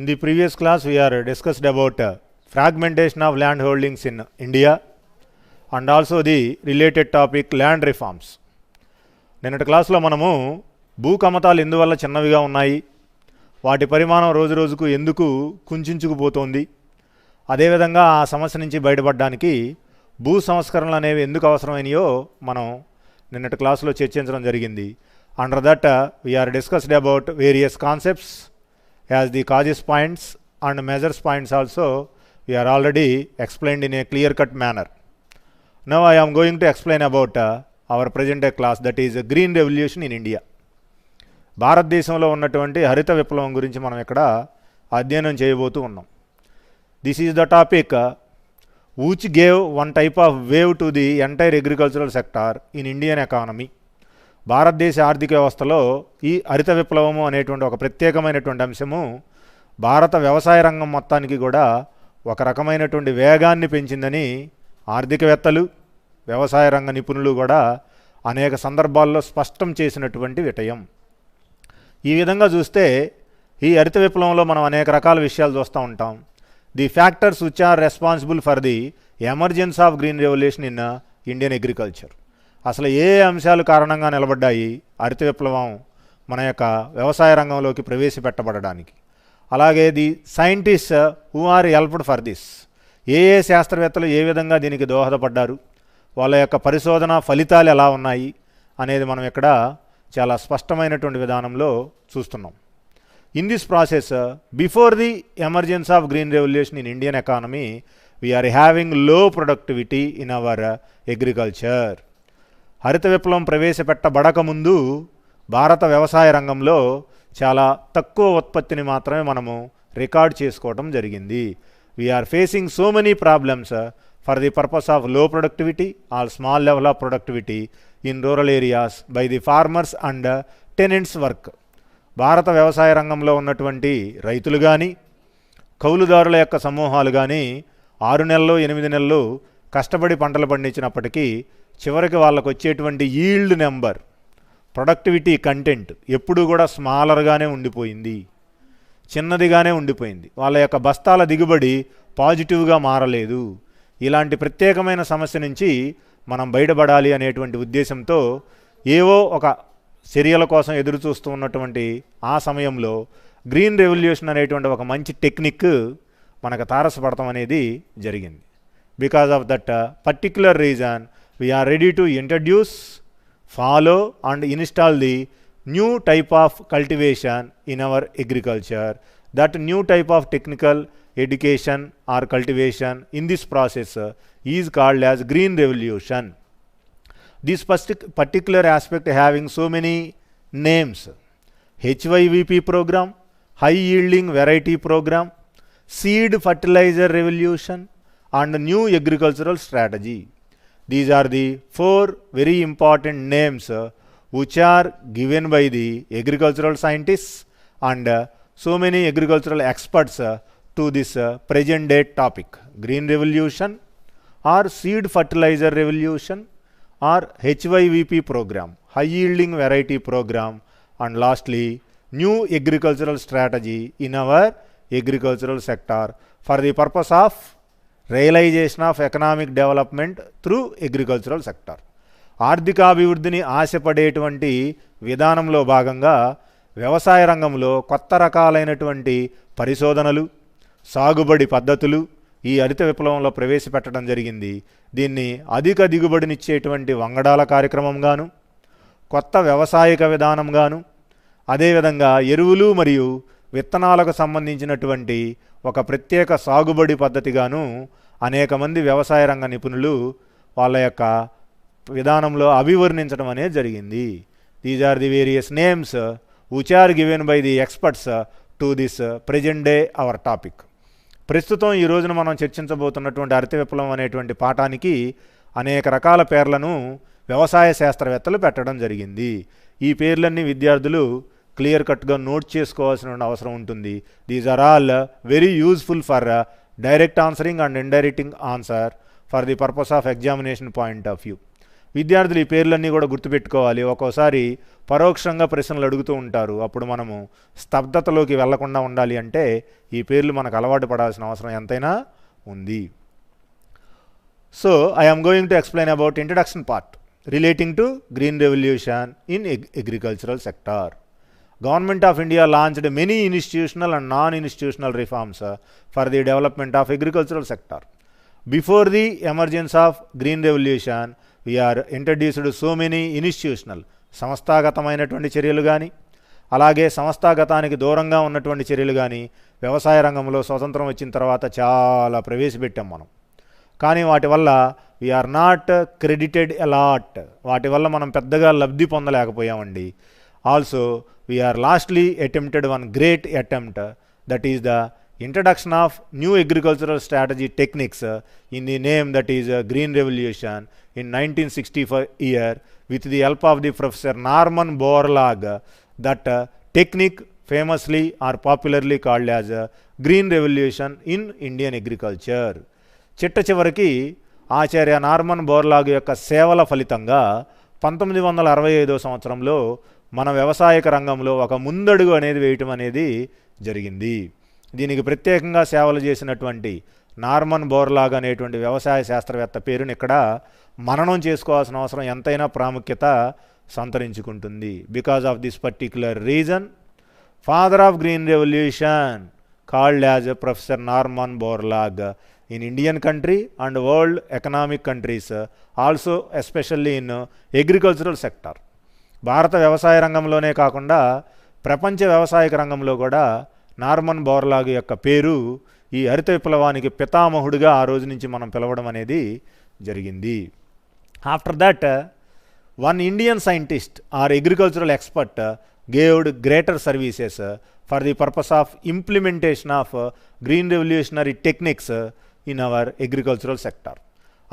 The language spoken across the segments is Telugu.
the previous class, we are discussed about fragmentation of land holdings in India and also the related topic land reforms. నిన్నటి క్లాస్లో మనము భూ కమతాలు ఎందువల్ల చిన్నవిగా ఉన్నాయి, వాటి పరిమాణం రోజు రోజుకు ఎందుకు కుంచుకుపోతోంది, అదేవిధంగా ఆ సమస్య నుంచి బయటపడడానికి భూ సంస్కరణలు అనేవి ఎందుకు అవసరమైనయో మనం నిన్నటి క్లాసులో చర్చించడం జరిగింది. Under that we are discussed about various concepts as the causes points and measures points also we are already explained in a clear cut manner. Now I am going to explain about our present day class, that is green revolution in India. భారతదేశంలో ఉన్నటువంటి హరిత విప్లవం గురించి మనం ఇక్కడ అధ్యయనం చేయబోతూ ఉన్నాం. This is the topic which gave one type of wave to the entire agricultural sector in Indian economy. భారతదేశ ఆర్థిక వ్యవస్థలో ఈ హరిత విప్లవము అనేటువంటి ఒక ప్రత్యేకమైనటువంటి అంశము భారత వ్యవసాయ రంగం మొత్తానికి కూడా ఒక రకమైనటువంటి వేగాన్ని పెంచిందని ఆర్థికవేత్తలు, వ్యవసాయ రంగ నిపుణులు కూడా అనేక సందర్భాల్లో స్పష్టం చేసినటువంటి విషయం. ఈ విధంగా చూస్తే ఈ హరిత విప్లవంలో మనం అనేక రకాల విషయాలు చూస్తూ ఉంటాం. The factors which are responsible for the emergence of green revolution in Indian agriculture. అసలు ఏ అంశాలు కారణంగా నిలబడ్డాయి హరిత విప్లవం మన యొక్క వ్యవసాయ రంగంలోకి ప్రవేశపెట్టబడడానికి. అలాగే the scientist who are helped for this, ఏ శాస్త్రవేత్తలు ఏ విధంగా దీనికి దోహదపడ్డారు, వాళ్ళ యొక్క పరిశోధన ఫలితాలు ఎలా ఉన్నాయి అనేది మనం ఇక్కడ చాలా స్పష్టమైనటువంటి విధానంలో చూస్తున్నాం. In this process, before the emergence of green revolution in Indian economy, we are having low productivity in our agriculture. హరిత విప్లవం ప్రవేశపెట్టబడక ముందు భారత వ్యవసాయ రంగంలో చాలా తక్కువ ఉత్పత్తిని మాత్రమే మనము రికార్డ్ చేసుకోవడం జరిగింది. We are facing so many problems for the purpose of low productivity or small level of productivity in rural areas by the farmers and tenants work. భారత వ్యవసాయ రంగంలో ఉన్నటువంటి రైతులు కానీ, కౌలుదారుల యొక్క సమూహాలు కానీ 6 నెలలు 8 నెలలు కష్టపడి పంటలు పండించినప్పటికీ చివరికి వాళ్ళకు వచ్చేటువంటి ఈల్డ్ నెంబర్, ప్రొడక్టివిటీ కంటెంట్ ఎప్పుడూ కూడా స్మాలర్గానే ఉండిపోయింది, చిన్నదిగానే ఉండిపోయింది. వాళ్ళ యొక్క బస్తాల దిగుబడి పాజిటివ్గా మారలేదు. ఇలాంటి ప్రత్యేకమైన సమస్య నుంచి మనం బయటపడాలి అనేటువంటి ఉద్దేశంతో ఏవో ఒక చర్యల కోసం ఎదురు చూస్తూ ఉన్నటువంటి ఆ సమయంలో గ్రీన్ రెవల్యూషన్ అనేటువంటి ఒక మంచి టెక్నిక్ మనకు తారసపడటం అనేది జరిగింది. Because of that particular reason we are ready to introduce, follow and install the new type of cultivation in our agriculture. That new type of technical education or cultivation in this process is called as green revolution. This particular aspect having so many names: HYVP program, high yielding variety program, seed fertilizer revolution and new agricultural strategy. These are the 4 very important names which are given by the agricultural scientists and so many agricultural experts to this present day topic: green revolution or seed fertilizer revolution or HYVP program, high yielding variety program, and lastly new agricultural strategy in our agricultural sector for the purpose of realization of economic development through agricultural sector. ఆర్థికాభివృద్ధిని ఆశపడేటువంటి విధానంలో భాగంగా వ్యవసాయ రంగంలో కొత్త రకాలైనటువంటి పరిశోధనలు, సాగుబడి పద్ధతులు ఈ హరిత విప్లవంలో ప్రవేశపెట్టడం జరిగింది. దీన్ని అధిక దిగుబడినిచ్చేటువంటి వంగడాల కార్యక్రమంగాను, కొత్త వ్యవసాయక విధానంగాను, అదేవిధంగా ఎరువులు మరియు విత్తనాలకు సంబంధించినటువంటి ఒక ప్రత్యేక సాగుబడి పద్ధతిగాను అనేక మంది వ్యవసాయ రంగ నిపుణులు వాళ్ళ యొక్క విధానంలో అభివర్ణించడం అనేది జరిగింది. These are the various names which are given by the experts to this present day our topic. ప్రస్తుతం ఈ రోజున మనం చర్చించబోతున్నటువంటి హరిత విప్లవం అనేటువంటి పాఠానికి అనేక రకాల పేర్లను వ్యవసాయ శాస్త్రవేత్తలు పెట్టడం జరిగింది. ఈ పేర్లన్నీ విద్యార్థులు క్లియర్ కట్గా నోట్ చేసుకోవాల్సిన అవసరం ఉంటుంది. These are all very useful for direct answering and indirect answer for the purpose of examination point of view. విద్యార్థులు ఈ పేర్లన్నీ కూడా గుర్తుపెట్టుకోవాలి. ఒక్కోసారి పరోక్షంగా ప్రశ్నలు అడుగుతూ ఉంటారు. అప్పుడు మనము స్తబ్దతలోకి వెళ్లకుండా ఉండాలి అంటే ఈ పేర్లు మనకు అలవాటు పడాల్సిన అవసరం ఎంతైనా ఉంది. So I am going to explain about introduction part relating to green revolution in agricultural sector. Government of India launched many institutional and non-institutional reforms for the development of agricultural sector. Before the emergence of Green Revolution, we are introduced to so many institutional, సంస్థాగతమైనటువంటి చర్యలు కానీ, అలాగే సంస్థాగతానికి దూరంగా ఉన్నటువంటి చర్యలు కానీ వ్యవసాయ రంగంలో స్వతంత్రం వచ్చిన తర్వాత చాలా ప్రవేశపెట్టాం మనం. కానీ వాటి వల్ల వీఆర్ నాట్ క్రెడిటెడ్ అలాట్, వాటి వల్ల మనం పెద్దగా లబ్ధి పొందలేకపోయామండి. Also we are lastly attempted one great attempt, that is the introduction of new agricultural strategy techniques in the name that is Green Revolution in 1965 year with the help of the Professor Norman Borlaug. That technique famously or popularly called as Green Revolution in Indian agriculture. చిట్ట చివరికి ఆచార్య నార్మన్ బోర్లాగ్ యొక్క సేవల ఫలితంగా 1965 సంవత్సరంలో మన వ్యవసాయక రంగంలో ఒక ముందడుగు అనేది వేయటం అనేది జరిగింది. దీనికి ప్రత్యేకంగా సేవలు చేసినటువంటి నార్మన్ బోర్లాగ్ అనేటువంటి వ్యవసాయ శాస్త్రవేత్త పేరుని ఇక్కడ మననం చేసుకోవాల్సిన అవసరం ఎంతైనా ప్రాముఖ్యత సంతరించుకుంటుంది. Because of this particular reason father of green revolution called as professor Norman Borlaug in Indian country and world economic countries, also especially in agricultural sector. భారత వ్యవసాయ రంగంలోనే కాకుండా ప్రపంచ వ్యవసాయక రంగంలో కూడా నార్మన్ బోర్లాగ్ యొక్క పేరు ఈ హరిత విప్లవానికి పితామహుడిగా ఆ రోజు నుంచి మనం పిలవడం అనేది జరిగింది. After that one Indian scientist or agricultural expert gaved greater services for the purpose of implementation of green revolutionary techniques in our agricultural sector.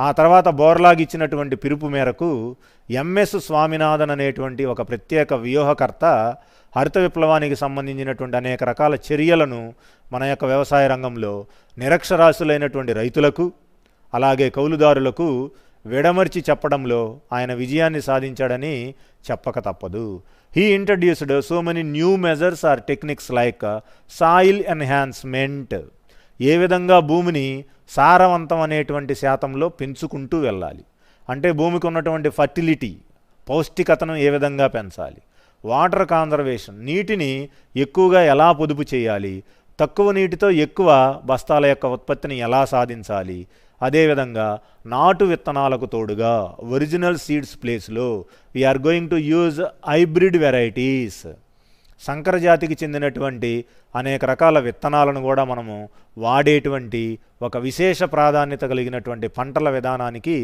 ఆ తర్వాత బోర్లాగ్ ఇచ్చినటువంటి పిలుపు మేరకు ఎంఎస్ స్వామినాథన్ అనేటువంటి ఒక ప్రత్యేక వ్యూహకర్త హరిత విప్లవానికి సంబంధించినటువంటి అనేక రకాల చర్యలను మన యొక్క వ్యవసాయ రంగంలో నిరక్షరాస్యులైనటువంటి రైతులకు అలాగే కౌలుదారులకు విడమర్చి చెప్పడంలో ఆయన విజయాన్ని సాధించాడని చెప్పక తప్పదు. He introduced so many new measures or techniques like soil enhancement, ఏ విధంగా భూమిని సారవంతం అనేటువంటి శాతంలో పెంచుకుంటూ వెళ్ళాలి, అంటే భూమికి ఉన్నటువంటి ఫర్టిలిటీ పౌష్టికతను ఏ విధంగా పెంచాలి, వాటర్ కాన్జర్వేషన్, నీటిని ఎక్కువగా ఎలా పొదుపు చేయాలి, తక్కువ నీటితో ఎక్కువ బస్తాల యొక్క ఉత్పత్తిని ఎలా సాధించాలి, అదేవిధంగా నాటు విత్తనాలకు తోడుగా ఒరిజినల్ సీడ్స్ ప్లేస్లో we are going to use hybrid varieties, సంకరజాతికి చెందినటువంటి అనేక రకాల విత్తనాలను కూడా మనము వాడేటువంటి ఒక విశేష ప్రాధాన్యత కలిగినటువంటి పంటల విధానానికి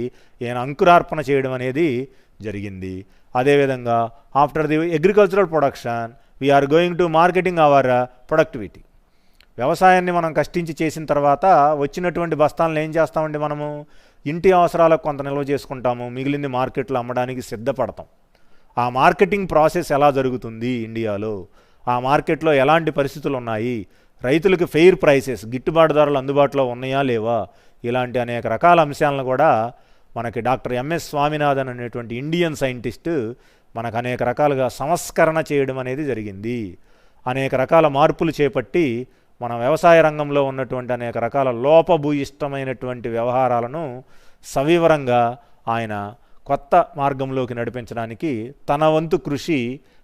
ఈయన అంకురార్పణ చేయడం అనేది జరిగింది. అదేవిధంగా after the agricultural production we are going to marketing our productivity. వ్యవసాయాన్ని మనం కష్టించి చేసిన తర్వాత వచ్చినటువంటి బస్తాలను ఏం చేస్తామండి, మనము ఇంటి అవసరాలకు కొంత నిల్వ చేసుకుంటాము, మిగిలింది మార్కెట్లో అమ్మడానికి సిద్ధపడతాం. ఆ మార్కెటింగ్ ప్రాసెస్ ఎలా జరుగుతుంది ఇండియాలో, ఆ మార్కెట్లో ఎలాంటి పరిస్థితులు ఉన్నాయి, రైతులకు ఫెయిర్ ప్రైసెస్ గిట్టుబాటు ధరలు అందుబాటులో ఉన్నాయా లేవా, ఇలాంటి అనేక రకాల అంశాలను కూడా మనకి డాక్టర్ ఎంఎస్ స్వామినాథన్ అనేటువంటి ఇండియన్ సైంటిస్టు మనకు అనేక రకాలుగా సంస్కరణ చేయడం అనేది జరిగింది. అనేక రకాల మార్పులు చేపట్టి మన వ్యవసాయ రంగంలో ఉన్నటువంటి అనేక రకాల లోపభూయిష్టమైనటువంటి వ్యవహారాలను సవివరంగా ఆయన కొత్త మార్గంలోకి నడిపించడానికి తన వంతు కృషి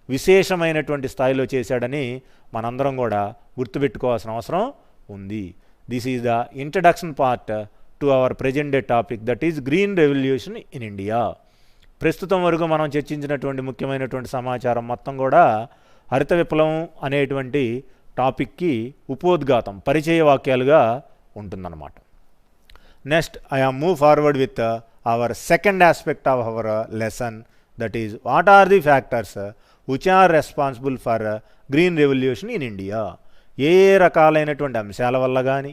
విశేషమైనటువంటి స్థాయిలో చేశాడని మనందరం కూడా గుర్తుపెట్టుకోవాల్సిన అవసరం ఉంది. This is the introduction part to our present day topic, that is green revolution in India. ప్రస్తుతం వరకు మనం చర్చించినటువంటి ముఖ్యమైనటువంటి సమాచారం మొత్తం కూడా హరిత విప్లవం అనేటువంటి టాపిక్కి ఉపోద్ఘాతం, పరిచయ వాక్యాలుగా ఉంటుందన్నమాట. Next I am move forward with our second aspect of our lesson, that is what are the factors which are responsible for green revolution in India. ఏ రకాలైనటువంటి అంశాల వల్ల కానీ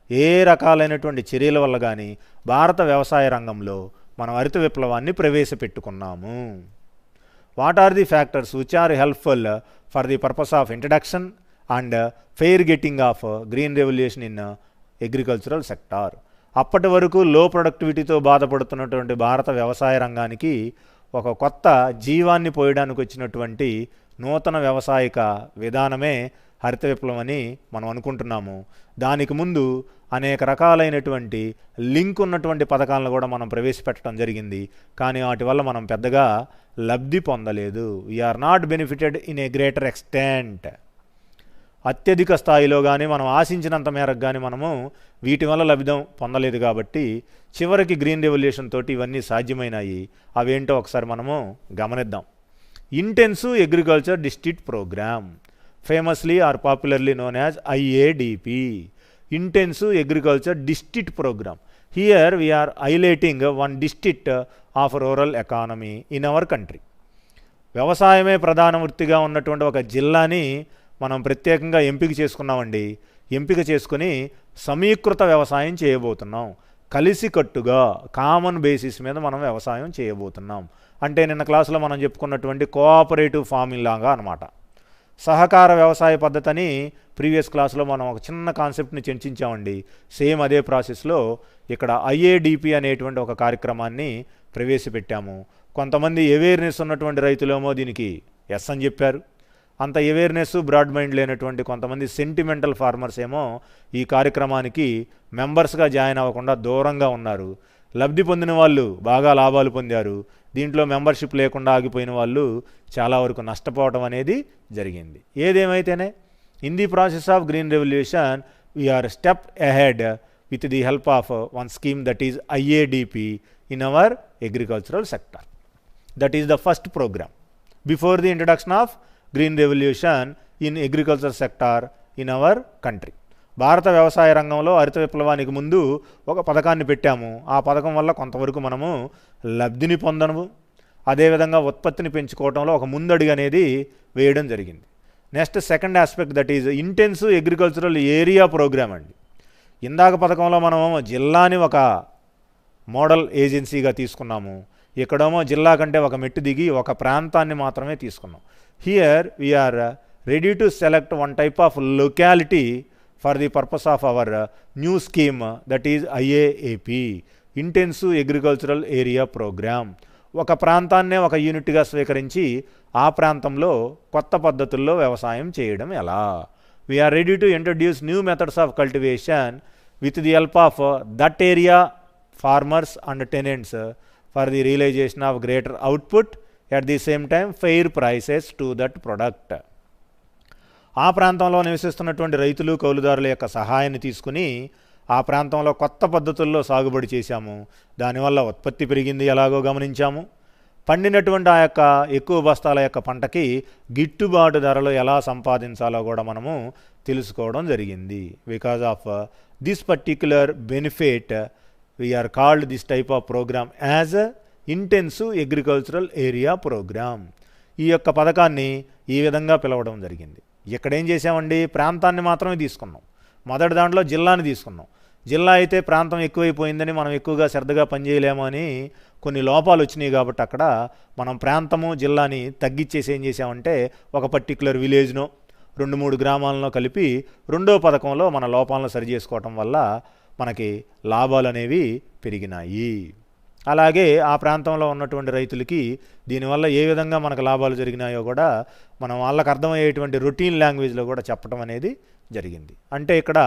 ఏ రకాలైనటువంటి చర్యల వల్ల కానీ భారత వ్యవసాయ రంగంలో మనం హరిత విప్లవాన్ని ప్రవేశపెట్టుకున్నాము. What are the factors which are helpful for the purpose of introduction and fair getting of green revolution in agricultural sector. అప్పటి వరకు లో ప్రొడక్టివిటీతో బాధపడుతున్నటువంటి భారత వ్యవసాయ రంగానికి ఒక కొత్త జీవాన్ని పోయడానికి వచ్చినటువంటి నూతన వ్యవసాయక విధానమే హరిత విప్లవం అని మనం అనుకుంటున్నాము. దానికి ముందు అనేక రకాలైనటువంటి లింక్ ఉన్నటువంటి పథకాలను కూడా మనం ప్రవేశపెట్టడం జరిగింది. కానీ వాటి వల్ల మనం పెద్దగా లబ్ధి పొందలేదు. We are not benefited in a greater extent. అత్యధిక స్థాయిలో కానీ మనం ఆశించినంత మేరకు కానీ మనము వీటి వల్ల లబ్ధం పొందలేదు. కాబట్టి చివరికి గ్రీన్ రెవల్యూషన్ తోటి ఇవన్నీ సాధ్యమైనాయి. అవేంటో ఒకసారి మనము గమనిద్దాం. Intensive agriculture district programme, famously or popularly known as IADP, Intensive Agriculture District Program. Here we are highlighting one district of rural economy in our country. వ్యవసాయమే ప్రధాన వృత్తిగా ఉన్నటువంటి ఒక జిల్లాని మనం ప్రత్యేకంగా ఎంపిక చేసుకున్నామండి. ఎంపిక చేసుకుని సమీకృత వ్యవసాయం చేయబోతున్నాం. కలిసికట్టుగా కామన్ బేసిస్ మీద మనం వ్యవసాయం చేయబోతున్నాం. అంటే నిన్న క్లాసులో మనం చెప్పుకున్నటువంటి కోఆపరేటివ్ ఫార్మింగ్ లాగా అనమాట. సహకార వ్యవసాయ పద్ధతిని ప్రీవియస్ క్లాస్లో మనం ఒక చిన్న కాన్సెప్ట్ని చర్చించామండి. సేమ్ అదే ప్రాసెస్లో ఇక్కడ IADP అనేటువంటి ఒక కార్యక్రమాన్ని ప్రవేశపెట్టాము. కొంతమంది అవేర్నెస్ ఉన్నటువంటి రైతులేమో దీనికి ఎస్ అని చెప్పారు. అంత అవేర్నెస్ బ్రాడ్ మైండ్ లేనటువంటి కొంతమంది సెంటిమెంటల్ ఫార్మర్స్ ఏమో ఈ కార్యక్రమానికి మెంబర్స్గా జాయిన్ అవ్వకుండా దూరంగా ఉన్నారు. లబ్ధి పొందిన వాళ్ళు బాగా లాభాలు పొందారు. దీంట్లో మెంబర్షిప్ లేకుండా ఆగిపోయిన వాళ్ళు చాలా వరకు నష్టపోవడం అనేది జరిగింది. ఏదేమైతేనే in the process of green revolution we are step ahead with the help of one scheme that is IADP in our agricultural sector. That is the first programme before the introduction of green revolution in agriculture sector in our country. భారత వ్యవసాయ రంగంలో హరిత విప్లవానికి ముందు ఒక పథకాన్ని పెట్టాము. ఆ పథకం వల్ల కొంతవరకు మనము లబ్ధిని పొందను, అదేవిధంగా ఉత్పత్తిని పెంచుకోవడంలో ఒక ముందడుగు అనేది వేయడం జరిగింది. Next second aspect that is intensive agricultural area programme అండి. ఇందాక పథకంలో మనము జిల్లాని ఒక మోడల్ ఏజెన్సీగా తీసుకున్నాము. ఇక్కడేమో జిల్లా కంటే ఒక మెట్టు దిగి ఒక ప్రాంతాన్ని మాత్రమే తీసుకున్నాం. Here we are ready to select one type of locality for the purpose of our new scheme that is IAAP, Intensive Agricultural Area Program. ఒక ప్రాంతాన్నే ఒక యూనిట్గా స్వీకరించి ఆ ప్రాంతంలో కొత్త పద్ధతుల్లో వ్యవసాయం చేయడం ఎలా. We are ready to introduce new methods of cultivation with the help of that area farmers and tenants for the realisation of greater output at the same time fair prices to that product. ఆ ప్రాంతంలో నివసిస్తున్నటువంటి రైతులు కౌలుదారుల యొక్క సహాయాన్ని తీసుకుని ఆ ప్రాంతంలో కొత్త పద్ధతుల్లో సాగుబడి చేశాము. దానివల్ల ఉత్పత్తి పెరిగింది ఎలాగో గమనించాము. పండినటువంటి ఆ యొక్క ఎక్కువ బస్తాల యొక్క పంటకి గిట్టుబాటు ధరలు ఎలా సంపాదించాలో కూడా మనము తెలుసుకోవడం జరిగింది. Because of this particular benefit we are called this type of programme as intensive agricultural area programme. ఈ యొక్క పథకాన్ని ఈ విధంగా పిలవడం జరిగింది. ఇక్కడ ఏం చేసామండి, ప్రాంతాన్ని మాత్రమే తీసుకున్నాం. మొదటి దాంట్లో జిల్లాని తీసుకున్నాం. జిల్లా అయితే ప్రాంతం ఎక్కువైపోయిందని మనం ఎక్కువగా శ్రద్ధగా పనిచేయలేము అని కొన్ని లోపాలు వచ్చినాయి. కాబట్టి అక్కడ మనం ప్రాంతము జిల్లాని తగ్గించేసి ఏం చేసామంటే ఒక పర్టిక్యులర్ విలేజ్నో 2-3 గ్రామాలను కలిపి రెండో పథకంలో మన లోపాలను సరి చేసుకోవటం వల్ల మనకి లాభాలు అనేవి పెరిగినాయి. అలాగే ఆ ప్రాంతంలో ఉన్నటువంటి రైతులకి దీనివల్ల ఏ విధంగా మనకు లాభాలు జరిగినాయో కూడా మనం వాళ్ళకు అర్థమయ్యేటువంటి రొటీన్ లాంగ్వేజ్లో కూడా చెప్పడం అనేది జరిగింది. అంటే ఇక్కడ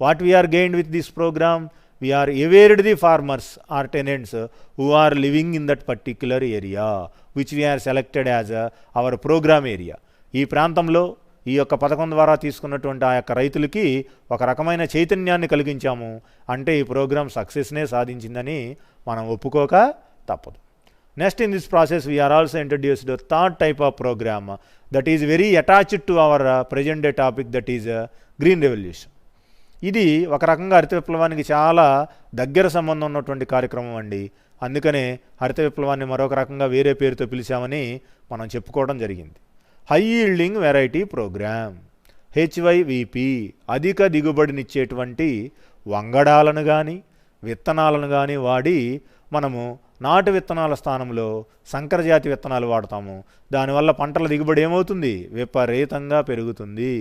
what we are gained with this programme, we are awared the farmers or tenants who are living in that particular area which we are selected as our programme area. ఈ ప్రాంతంలో ఈ యొక్క పథకం ద్వారా తీసుకున్నటువంటి ఆ యొక్క రైతులకి ఒక రకమైన చైతన్యాన్ని కలిగించాము. అంటే ఈ ప్రోగ్రామ్ సక్సెస్నే సాధించిందని మనం ఒప్పుకోక తప్పదు. Next in this process we are also introduced third type of programme that is very attached to our present day topic that is green revolution. ఇది ఒక రకంగా హరిత విప్లవానికి చాలా దగ్గర సంబంధం ఉన్నటువంటి కార్యక్రమం అండి. అందుకనే హరిత విప్లవాన్ని మరొక రకంగా వేరే పేరుతో పిలిచామని మనం చెప్పుకోవడం జరిగింది. High yielding variety programme, HYVP, అధిక దిగుబడినిచ్చేటువంటి వంగడాలను కానీ విత్తనాలను కానీ వాడి మనము నాటు విత్తనాల స్థానంలో సంకరజాతి విత్తనాలు వాడతాము. దానివల్ల పంటల దిగుబడి ఏమవుతుంది, విపరీతంగా పెరుగుతుంది.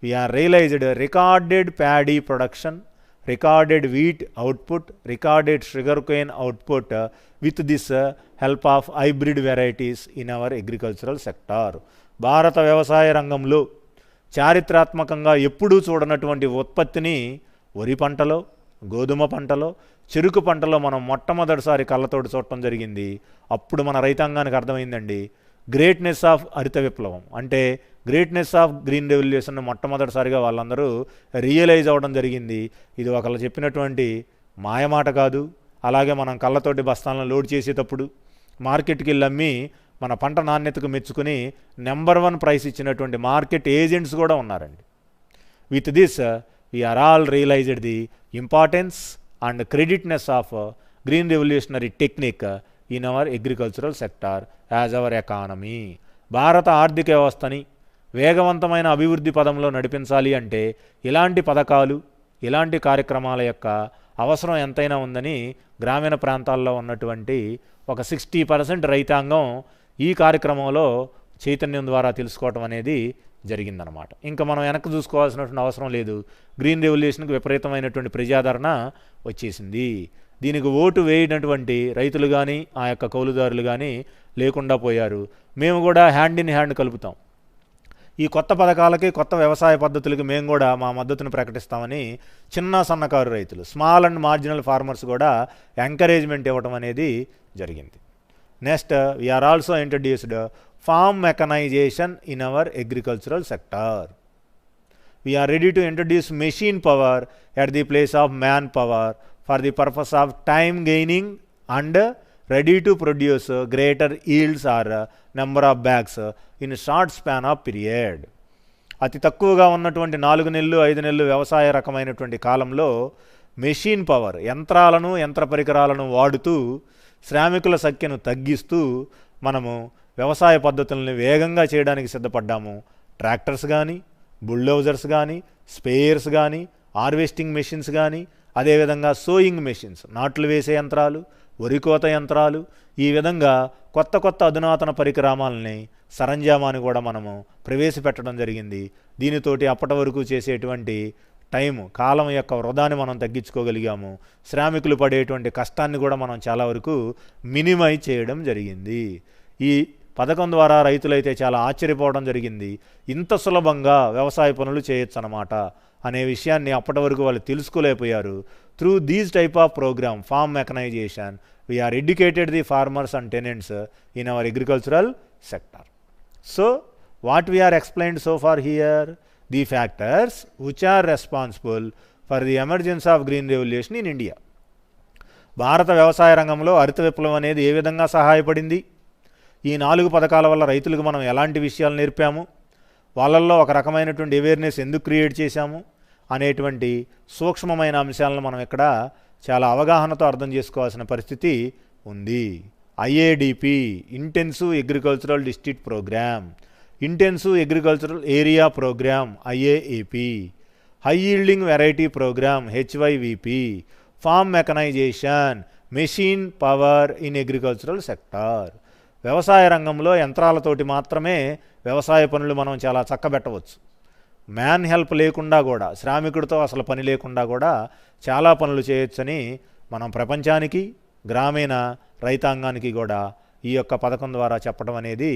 We are realised recorded paddy production recorded wheat output, recorded sugarcane output with this help of hybrid varieties in our agricultural sector. భారత వ్యవసాయ రంగంలో చారిత్రాత్మకంగా ఎప్పుడూ చూడనటువంటి ఉత్పత్తిని వరి పంటలో, గోధుమ పంటలో, చెరుకు పంటలో మనం మొట్టమొదటిసారి కళ్ళతోటి చూడటం జరిగింది. అప్పుడు మన రైతాంగానికి అర్థమైందండి గ్రేట్నెస్ ఆఫ్ హరిత విప్లవం అంటే గ్రేట్నెస్ ఆఫ్ గ్రీన్ రెవల్యూషన్ మొట్టమొదటిసారిగా వాళ్ళందరూ రియలైజ్ అవ్వడం జరిగింది. ఇది ఒకళ్ళు చెప్పినటువంటి మాయమాట కాదు. అలాగే మనం కళ్ళతోటి బస్తాలను లోడ్ చేసేటప్పుడు మార్కెట్కి వెళ్ళి అమ్మి మన పంట నాణ్యతకు మెచ్చుకుని నెంబర్ 1 ప్రైస్ ఇచ్చినటువంటి మార్కెట్ ఏజెంట్స్ కూడా ఉన్నారండి. With this we are all realised the importance and creditness of green revolutionary technique in our agricultural sector as our economy. భారత ఆర్థిక వ్యవస్థని వేగవంతమైన అభివృద్ధి పదంలో నడిపించాలి అంటే ఇలాంటి పథకాలు, ఇలాంటి కార్యక్రమాల యొక్క అవసరం ఎంతైనా ఉందని గ్రామీణ ప్రాంతాల్లో ఉన్నటువంటి ఒక 60% రైతాంగం ఈ కార్యక్రమంలో చైతన్యం ద్వారా తెలుసుకోవటం అనేది జరిగిందనమాట. ఇంకా మనం వెనక్కి చూసుకోవాల్సినటువంటి అవసరం లేదు. గ్రీన్ రెవల్యూషన్కి విపరీతమైనటువంటి ప్రజాదరణ వచ్చేసింది. దీనికి ఓటు వేయనటువంటి రైతులు కానీ ఆ యొక్క కౌలుదారులు కానీ లేకుండా పోయారు. మేము కూడా హ్యాండ్ ఇన్ హ్యాండ్ కలుపుతాం. ఈ కొత్త పథకాలకి, కొత్త వ్యవసాయ పద్ధతులకి మేము కూడా మా మద్దతును ప్రకటిస్తామని చిన్న సన్నకారు రైతులు, స్మాల్ అండ్ మార్జినల్ ఫార్మర్స్ కూడా ఎంకరేజ్మెంట్ ఇవ్వటం అనేది జరిగింది. Next we are also introduced farm mechanisation in our agricultural sector. We are ready to introduce machine power at the place of man power for the purpose of time gaining and ready to produce greater yields or number of bags in short span of period. అతి తక్కువగా ఉన్నటువంటి 4 నెలలు 5 నెలలు వ్యవసాయ రకమైనటువంటి కాలంలో మెషిన్ పవర్, యంత్రాలను, యంత్ర పరికరాలను వాడుతూ శ్రామికుల సంఖ్యను తగ్గిస్తూ మనము వ్యవసాయ పద్ధతులను వేగంగా చేయడానికి సిద్ధపడ్డాము. ట్రాక్టర్స్ కానీ, బుల్డోజర్స్ కానీ, స్పేయర్స్ కానీ, హార్వెస్టింగ్ మెషిన్స్ కానీ, అదేవిధంగా సోయింగ్ మెషిన్స్, నాట్లు వేసే యంత్రాలు, వరికోత యంత్రాలు, ఈ విధంగా కొత్త కొత్త అధునాతన పరికరామాలని, సరంజామాని కూడా మనము ప్రవేశపెట్టడం జరిగింది. దీనితోటి అప్పటి వరకు చేసేటువంటి కాలం యొక్క వృధాని మనం తగ్గించుకోగలిగాము. శ్రామికులు పడేటువంటి కష్టాన్ని కూడా మనం చాలా వరకు మినిమైజ్ చేయడం జరిగింది. ఈ పథకం ద్వారా రైతులైతే చాలా ఆశ్చర్యపోవడం జరిగింది. ఇంత సులభంగా వ్యవసాయ పనులు చేయొచ్చు అన్నమాట అనే విషయాన్ని అప్పటి వరకు వాళ్ళు తెలుసుకోలేకపోయారు. Through these type of programme farm mechanisation we are educated the farmers and tenants in our agricultural sector. So what we are explained so far here, the factors which are responsible for the emergence of green revolution in India. భారత వ్యవసాయ రంగంలో హరిత విప్లవం అనేది ఏ విధంగా సహాయపడింది, ఈ 4 పథకాల వల్ల రైతులకు మనం ఎలాంటి విషయాలు నేర్పాము, వాళ్ళల్లో ఒక రకమైనటువంటి అవేర్నెస్ ఎందుకు క్రియేట్ చేశాము అనేటువంటి సూక్ష్మమైన అంశాలను మనం ఇక్కడ చాలా అవగాహనతో అర్థం చేసుకోవాల్సిన పరిస్థితి ఉంది. IADP, intensive agricultural district programme, intensive agricultural area programme IAAP, high yielding variety programme HYVP, farm mechanisation, machine power in agricultural sector. వ్యవసాయ రంగంలో యంత్రాలతోటి మాత్రమే వ్యవసాయ పనులు మనం చాలా చక్కబెట్టవచ్చు. మ్యాన్ హెల్ప్ లేకుండా కూడా, శ్రామికుడితో అసలు పని లేకుండా కూడా చాలా పనులు చేయొచ్చని మనం ప్రపంచానికి, గ్రామీణ రైతాంగానికి కూడా ఈ యొక్క పథకం ద్వారా చెప్పడం అనేది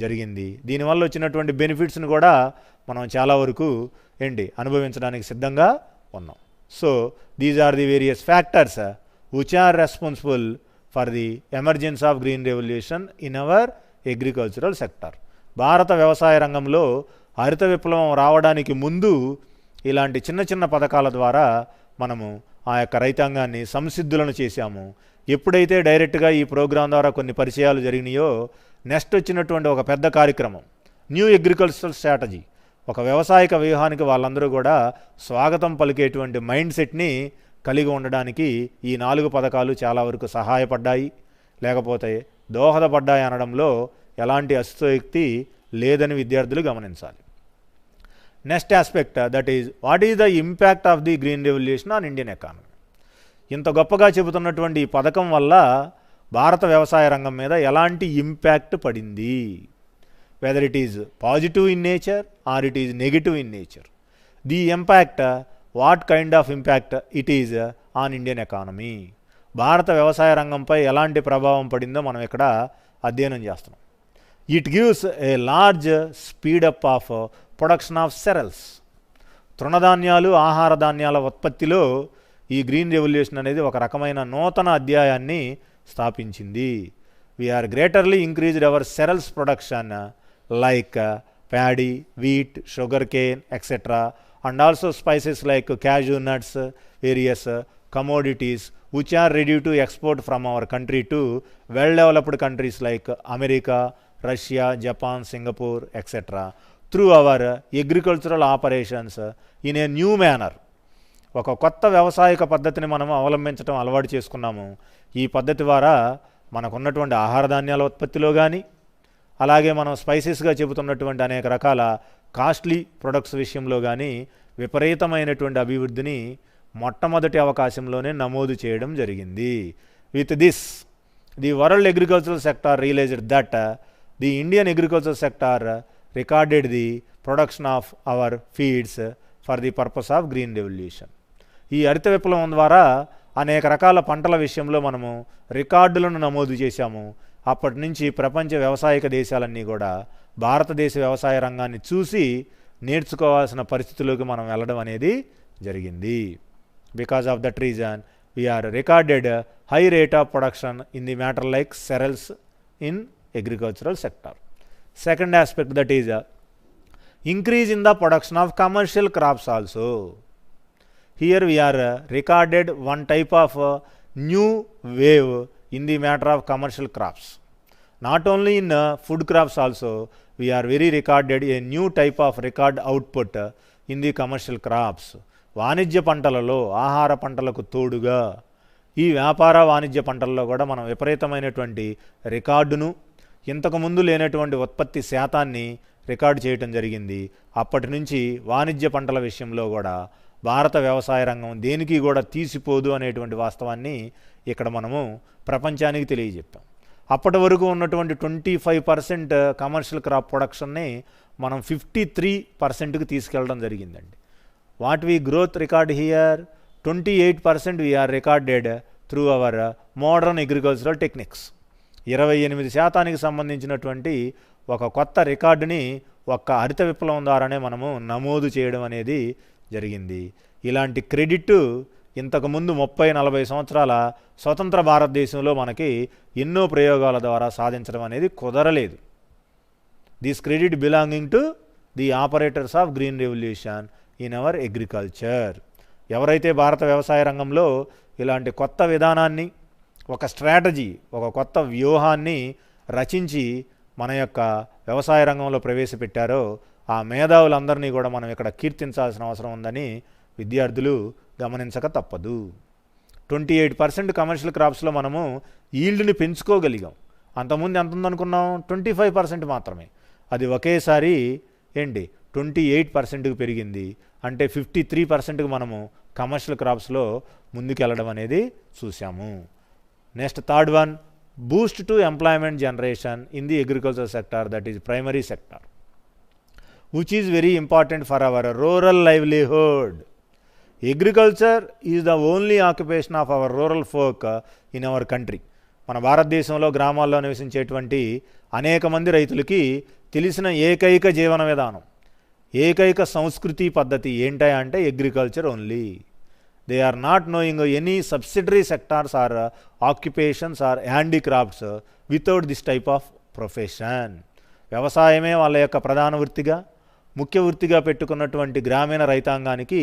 జరిగింది. దీనివల్ల వచ్చినటువంటి బెనిఫిట్స్ని కూడా మనం చాలా వరకు అనుభవించడానికి సిద్ధంగా ఉన్నాం. So these are the various factors which are responsible for the emergence of green revolution in our agricultural sector. భారత వ్యవసాయ రంగంలో హరిత విప్లవం రావడానికి ముందు ఇలాంటి చిన్న చిన్న పథకాల ద్వారా మనము ఆ యొక్క రైతాంగాన్ని సంసిద్ధులను చేశాము. ఎప్పుడైతే డైరెక్ట్గా ఈ ప్రోగ్రాం ద్వారా కొన్ని పరిచయాలు జరిగినాయో, నెక్స్ట్ వచ్చినటువంటి ఒక పెద్ద కార్యక్రమం న్యూ అగ్రికల్చరల్ స్ట్రాటజీ, ఒక వ్యవసాయక వ్యూహానికి వాళ్ళందరూ కూడా స్వాగతం పలికేటువంటి మైండ్ సెట్ని కలిగి ఉండడానికి ఈ 4 పథకాలు చాలా వరకు సహాయపడ్డాయి, లేకపోతే దోహదపడ్డాయి అనడంలో ఎలాంటి అతిశయోక్తి లేదని విద్యార్థులు గమనించాలి. Next aspect, that is what is the impact of the green revolution on Indian economy. ఇంత గొప్పగా చెబుతున్నటువంటి ఈ పథకం వల్ల భారత వ్యవసాయ రంగం మీద ఎలాంటి ఇంపాక్ట్ పడింది, whether it is positive in nature or it is negative in nature. The impact what kind of impact it is on Indian economy. భారత వ్యవసాయ రంగంపై ఎలాంటి ప్రభావం పడిందో మనం ఇక్కడ అధ్యయనం చేస్తున్నాం. It gives a large speed up of production of cereals. తృణధాన్యాలు, ఆహార ధాన్యాల ఉత్పత్తిలో ఈ గ్రీన్ రెవల్యూషన్ అనేది ఒక రకమైన నూతన అధ్యాయాన్ని స్థాపించింది. We are greaterly increased our cereals production like paddy, wheat, sugar cane etcetera, and also spices like cashew nuts, various commodities which are ready to export from our country to well-developed countries like America, Russia, Japan, Singapore, etc. through our agricultural operations in a new manner. ఒక కొత్త వ్యవసాయక పద్ధతిని మనం అవలంబించడం అలవాటు చేసుకున్నాము. ఈ పద్ధతి ద్వారా మనకున్నటువంటి ఆహార ధాన్యాల ఉత్పత్తిలో కానీ, అలాగే మనం స్పైసెస్గా చెబుతున్నటువంటి అనేక రకాల కాస్ట్లీ ప్రొడక్ట్స్ విషయంలో కానీ విపరీతమైనటువంటి అభివృద్ధిని మొట్టమొదటి అవకాశంలోనే నమోదు చేయడం జరిగింది. With this the world agricultural sector realised that the Indian agricultural sector recorded the production of our feeds for the purpose of green revolution. ఈ హరిత విప్లవం ద్వారా అనేక రకాల పంటల విషయంలో మనము రికార్డులను నమోదు చేశాము. అప్పటి నుంచి ప్రపంచ వ్యవసాయక దేశాలన్నీ కూడా భారతదేశ వ్యవసాయ రంగాన్ని చూసి నేర్చుకోవాల్సిన పరిస్థితుల్లోకి మనం వెళ్ళడం అనేది జరిగింది. Because of that reason, we are recorded high rate of production in the matter like cereals in agricultural sector. Second aspect, that is increase in the production of commercial crops also. Here we are recorded one type of new wave in the matter of commercial crops. Not only in food crops also, we are very recorded a new type of record output in the commercial crops. వాణిజ్య పంటలలో, ఆహార పంటలకు తోడుగా ఈ వ్యాపార వాణిజ్య పంటల్లో కూడా మనం విపరీతమైనటువంటి రికార్డును, ఇంతకుముందు లేనటువంటి ఉత్పత్తి శాతాన్ని రికార్డు చేయటం జరిగింది. అప్పటి నుంచి వాణిజ్య పంటల విషయంలో కూడా భారత వ్యవసాయ రంగం దేనికి కూడా తీసిపోదు అనేటువంటి వాస్తవాన్ని ఇక్కడ మనము ప్రపంచానికి తెలియజెప్పాం. అప్పటి వరకు ఉన్నటువంటి 25% కమర్షియల్ క్రాప్ ప్రొడక్షన్ని మనం 53%కి తీసుకెళ్ళడం జరిగిందండి. What we growth record here, 28% we are recorded through our modern agricultural techniques. 28% సంబంధించినటువంటి ఒక కొత్త రికార్డుని ఒక్క హరిత విప్లవం ద్వారానే మనము నమోదు చేయడం అనేది జరిగింది. ఇలాంటి క్రెడిట్ ఇంతకుముందు 30-40 సంవత్సరాల స్వతంత్ర భారతదేశంలో మనకి ఎన్నో ప్రయోగాల ద్వారా సాధించడం అనేది కుదరలేదు. This credit belonging to the operators of green revolution in our agriculture. ఎవరైతే భారత వ్యవసాయ రంగంలో ఇలాంటి కొత్త విధానాన్ని, ఒక స్ట్రాటజీ, ఒక కొత్త వ్యూహాన్ని రచించి మన యొక్క వ్యవసాయ రంగంలో ప్రవేశపెట్టారో ఆ మేధావులందరినీ కూడా మనం ఇక్కడ కీర్తించాల్సిన అవసరం ఉందని విద్యార్థులు గమనించక తప్పదు. 28% కమర్షియల్ క్రాప్స్లో మనము ఈల్డ్ని పెంచుకోగలిగాం. అంతకుముందు ఎంత ఉందనుకున్నాం? 25% మాత్రమే. అది ఒకేసారి 28%కి పెరిగింది. అంటే 53%కి మనము కమర్షియల్ క్రాప్స్లో ముందుకెళ్ళడం అనేది చూసాము. Next third one, Boost to employment generation in the agriculture sector, that is primary sector, which is very important for hour rural livelihood. Agriculture is the only occupation of our rural folk in our country. మన భారతదేశంలో గ్రామాల్లో నివసించేటువంటి అనేక మంది రైతులకి తెలిసిన ఏకైక జీవన విధానం, ఏకైక సంస్కృతి పద్ధతి ఏంటా అంటే agriculture only. They are not knowing any subsidiary sectors or occupations or handicrafts without this type of profession. వ్యవసాయమే వాళ్ళ యొక్క ప్రధాన వృత్తిగా, ముఖ్య వృత్తిగా పెట్టుకున్నటువంటి గ్రామీణ రైతాంగానికి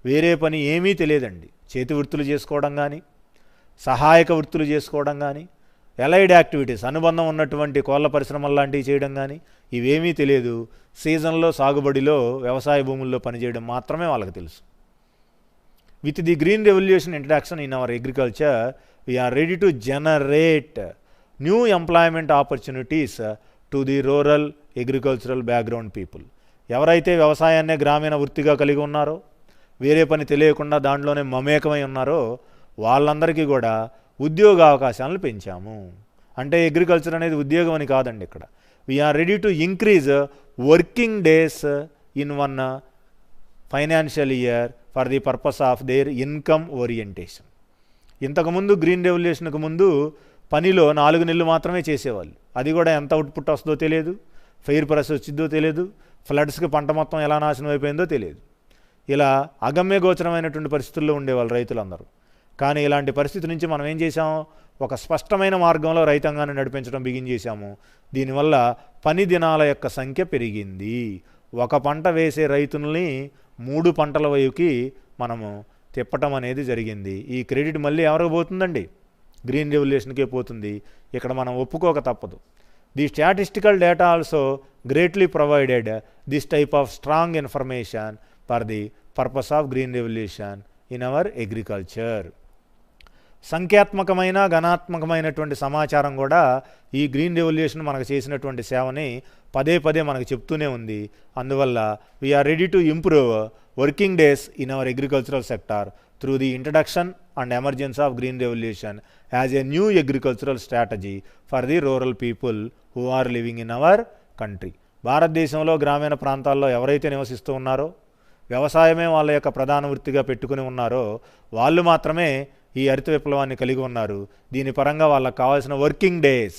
వేరే పని ఏమీ తెలియదండి. చేతి వృత్తులు చేసుకోవడం కానీ, సహాయక వృత్తులు చేసుకోవడం కానీ, ఎలైడ్ యాక్టివిటీస్, అనుబంధం ఉన్నటువంటి కోళ్ళ పరిశ్రమలు లాంటివి చేయడం కానీ ఇవేమీ తెలియదు. సీజన్లో సాగుబడిలో వ్యవసాయ భూముల్లో పనిచేయడం మాత్రమే వాళ్ళకి తెలుసు. With the green revolution introduction in our agriculture, we are ready to generate new employment opportunities to the rural agricultural background people. ఎవరైతే వ్యవసాయాన్నే గ్రామీణ వృత్తిగా కలిగి ఉన్నారో, వేరే పని తెలియకుండా దాంట్లోనే మమేకమై ఉన్నారో వాళ్ళందరికీ కూడా ఉద్యోగ అవకాశాలను పెంచాము. అంటే అగ్రికల్చర్ అనేది ఉద్యోగం అని కాదండి. ఇక్కడ we are ready to increase working days in one financial year for the purpose of their income orientation. ఇంతకుముందు గ్రీన్ రెవల్యూషన్కు ముందు పనిలో 4 నెలలు మాత్రమే చేసేవాళ్ళు. అది కూడా ఎంత అవుట్పుట్ వస్తుందో తెలియదు, ఫెయిర్ ప్రైస్ వచ్చిందో తెలియదు, ఫ్లడ్స్కి పంట మొత్తం ఎలా నాశనం అయిపోయిందో తెలియదు. ఇలా అగమ్య గోచరమైనటువంటి పరిస్థితుల్లో ఉండేవాళ్ళు రైతులందరూ. కానీ ఇలాంటి పరిస్థితి నుంచి మనం ఏం చేసాం, ఒక స్పష్టమైన మార్గంలో రైతాంగాన్ని నడిపించడం బిగిన్ చేశాము. దీనివల్ల పని దినాల యొక్క సంఖ్య పెరిగింది. ఒక పంట వేసే రైతుల్ని 3 పంటల వైపుకి మనము తిప్పటం అనేది జరిగింది. ఈ క్రెడిట్ మళ్ళీ ఎవరికి పోతుందండి? గ్రీన్ రెవల్యూషన్కే పోతుంది. ఇక్కడ మనం ఒప్పుకోక తప్పదు. The statistical data also greatly provided this type of strong information for the purpose of green revolution in our agriculture. సంఖ్యాత్మకమైన గణాత్మకమైనటువంటి సమాచారం కూడా ఈ గ్రీన్ రెవల్యూషన్ మనకు చేసినటువంటి సేవని పదే పదే మనకు చెప్తూనే ఉంది. అందువల్ల we are ready to improve working days in our agricultural sector through the introduction and emergence of green revolution as a new agricultural strategy for the rural people who are living in our country. భారతదేశంలో గ్రామీణ ప్రాంతాల్లో ఎవరైతే నివసిస్తూ ఉన్నారో, వ్యవసాయమే వాళ్ళ యొక్క ప్రధాన వృత్తిగా పెట్టుకుని ఉన్నారో వాళ్ళు మాత్రమే ఈ హరిత విప్లవాన్ని కలిగి ఉన్నారు. దీని పరంగా వాళ్ళకు కావాల్సిన వర్కింగ్ డేస్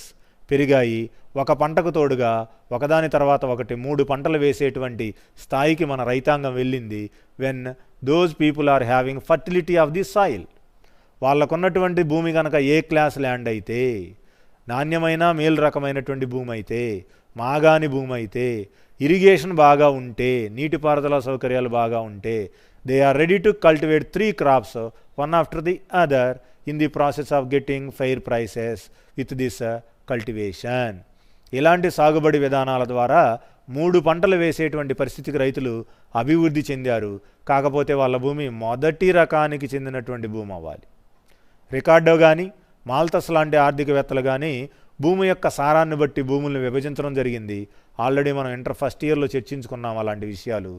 పెరిగాయి. ఒక పంటకు తోడుగా ఒకదాని తర్వాత ఒకటి 3 పంటలు వేసేటువంటి స్థాయికి మన రైతాంగం వెళ్ళింది. When those people are having fertility of the soil. వాళ్ళకున్నటువంటి భూమి కనుక ఏ క్లాస్ ల్యాండ్ అయితే, నాణ్యమైన మేలు రకమైనటువంటి భూమి అయితే, మాగాని భూమి అయితే, ఇరిగేషన్ బాగా ఉంటే, నీటిపారుదల సౌకర్యాలు బాగా ఉంటే, they are ready to cultivate 3 crops one after the other in the process of getting fair prices with this cultivation. ఇలాంటి సాగుబడి విధానాల ద్వారా 3 పంటలు వేసేటువంటి పరిస్థితికి రైతులు అభివృద్ధి చెందారు. కాకపోతే వాళ్ళ భూమి మొదటి రకానికి చెందినటువంటి భూమి అవ్వాలి. రికార్డో కానీ మాల్తస్ లాంటి ఆర్థికవేత్తలు కానీ భూమి యొక్క సారాన్ని బట్టి భూములను విభజించడం జరిగింది. ఆల్రెడీ మనం ఇంటర్ ఫస్ట్ ఇయర్లో చర్చించుకున్నాం అలాంటి విషయాలు.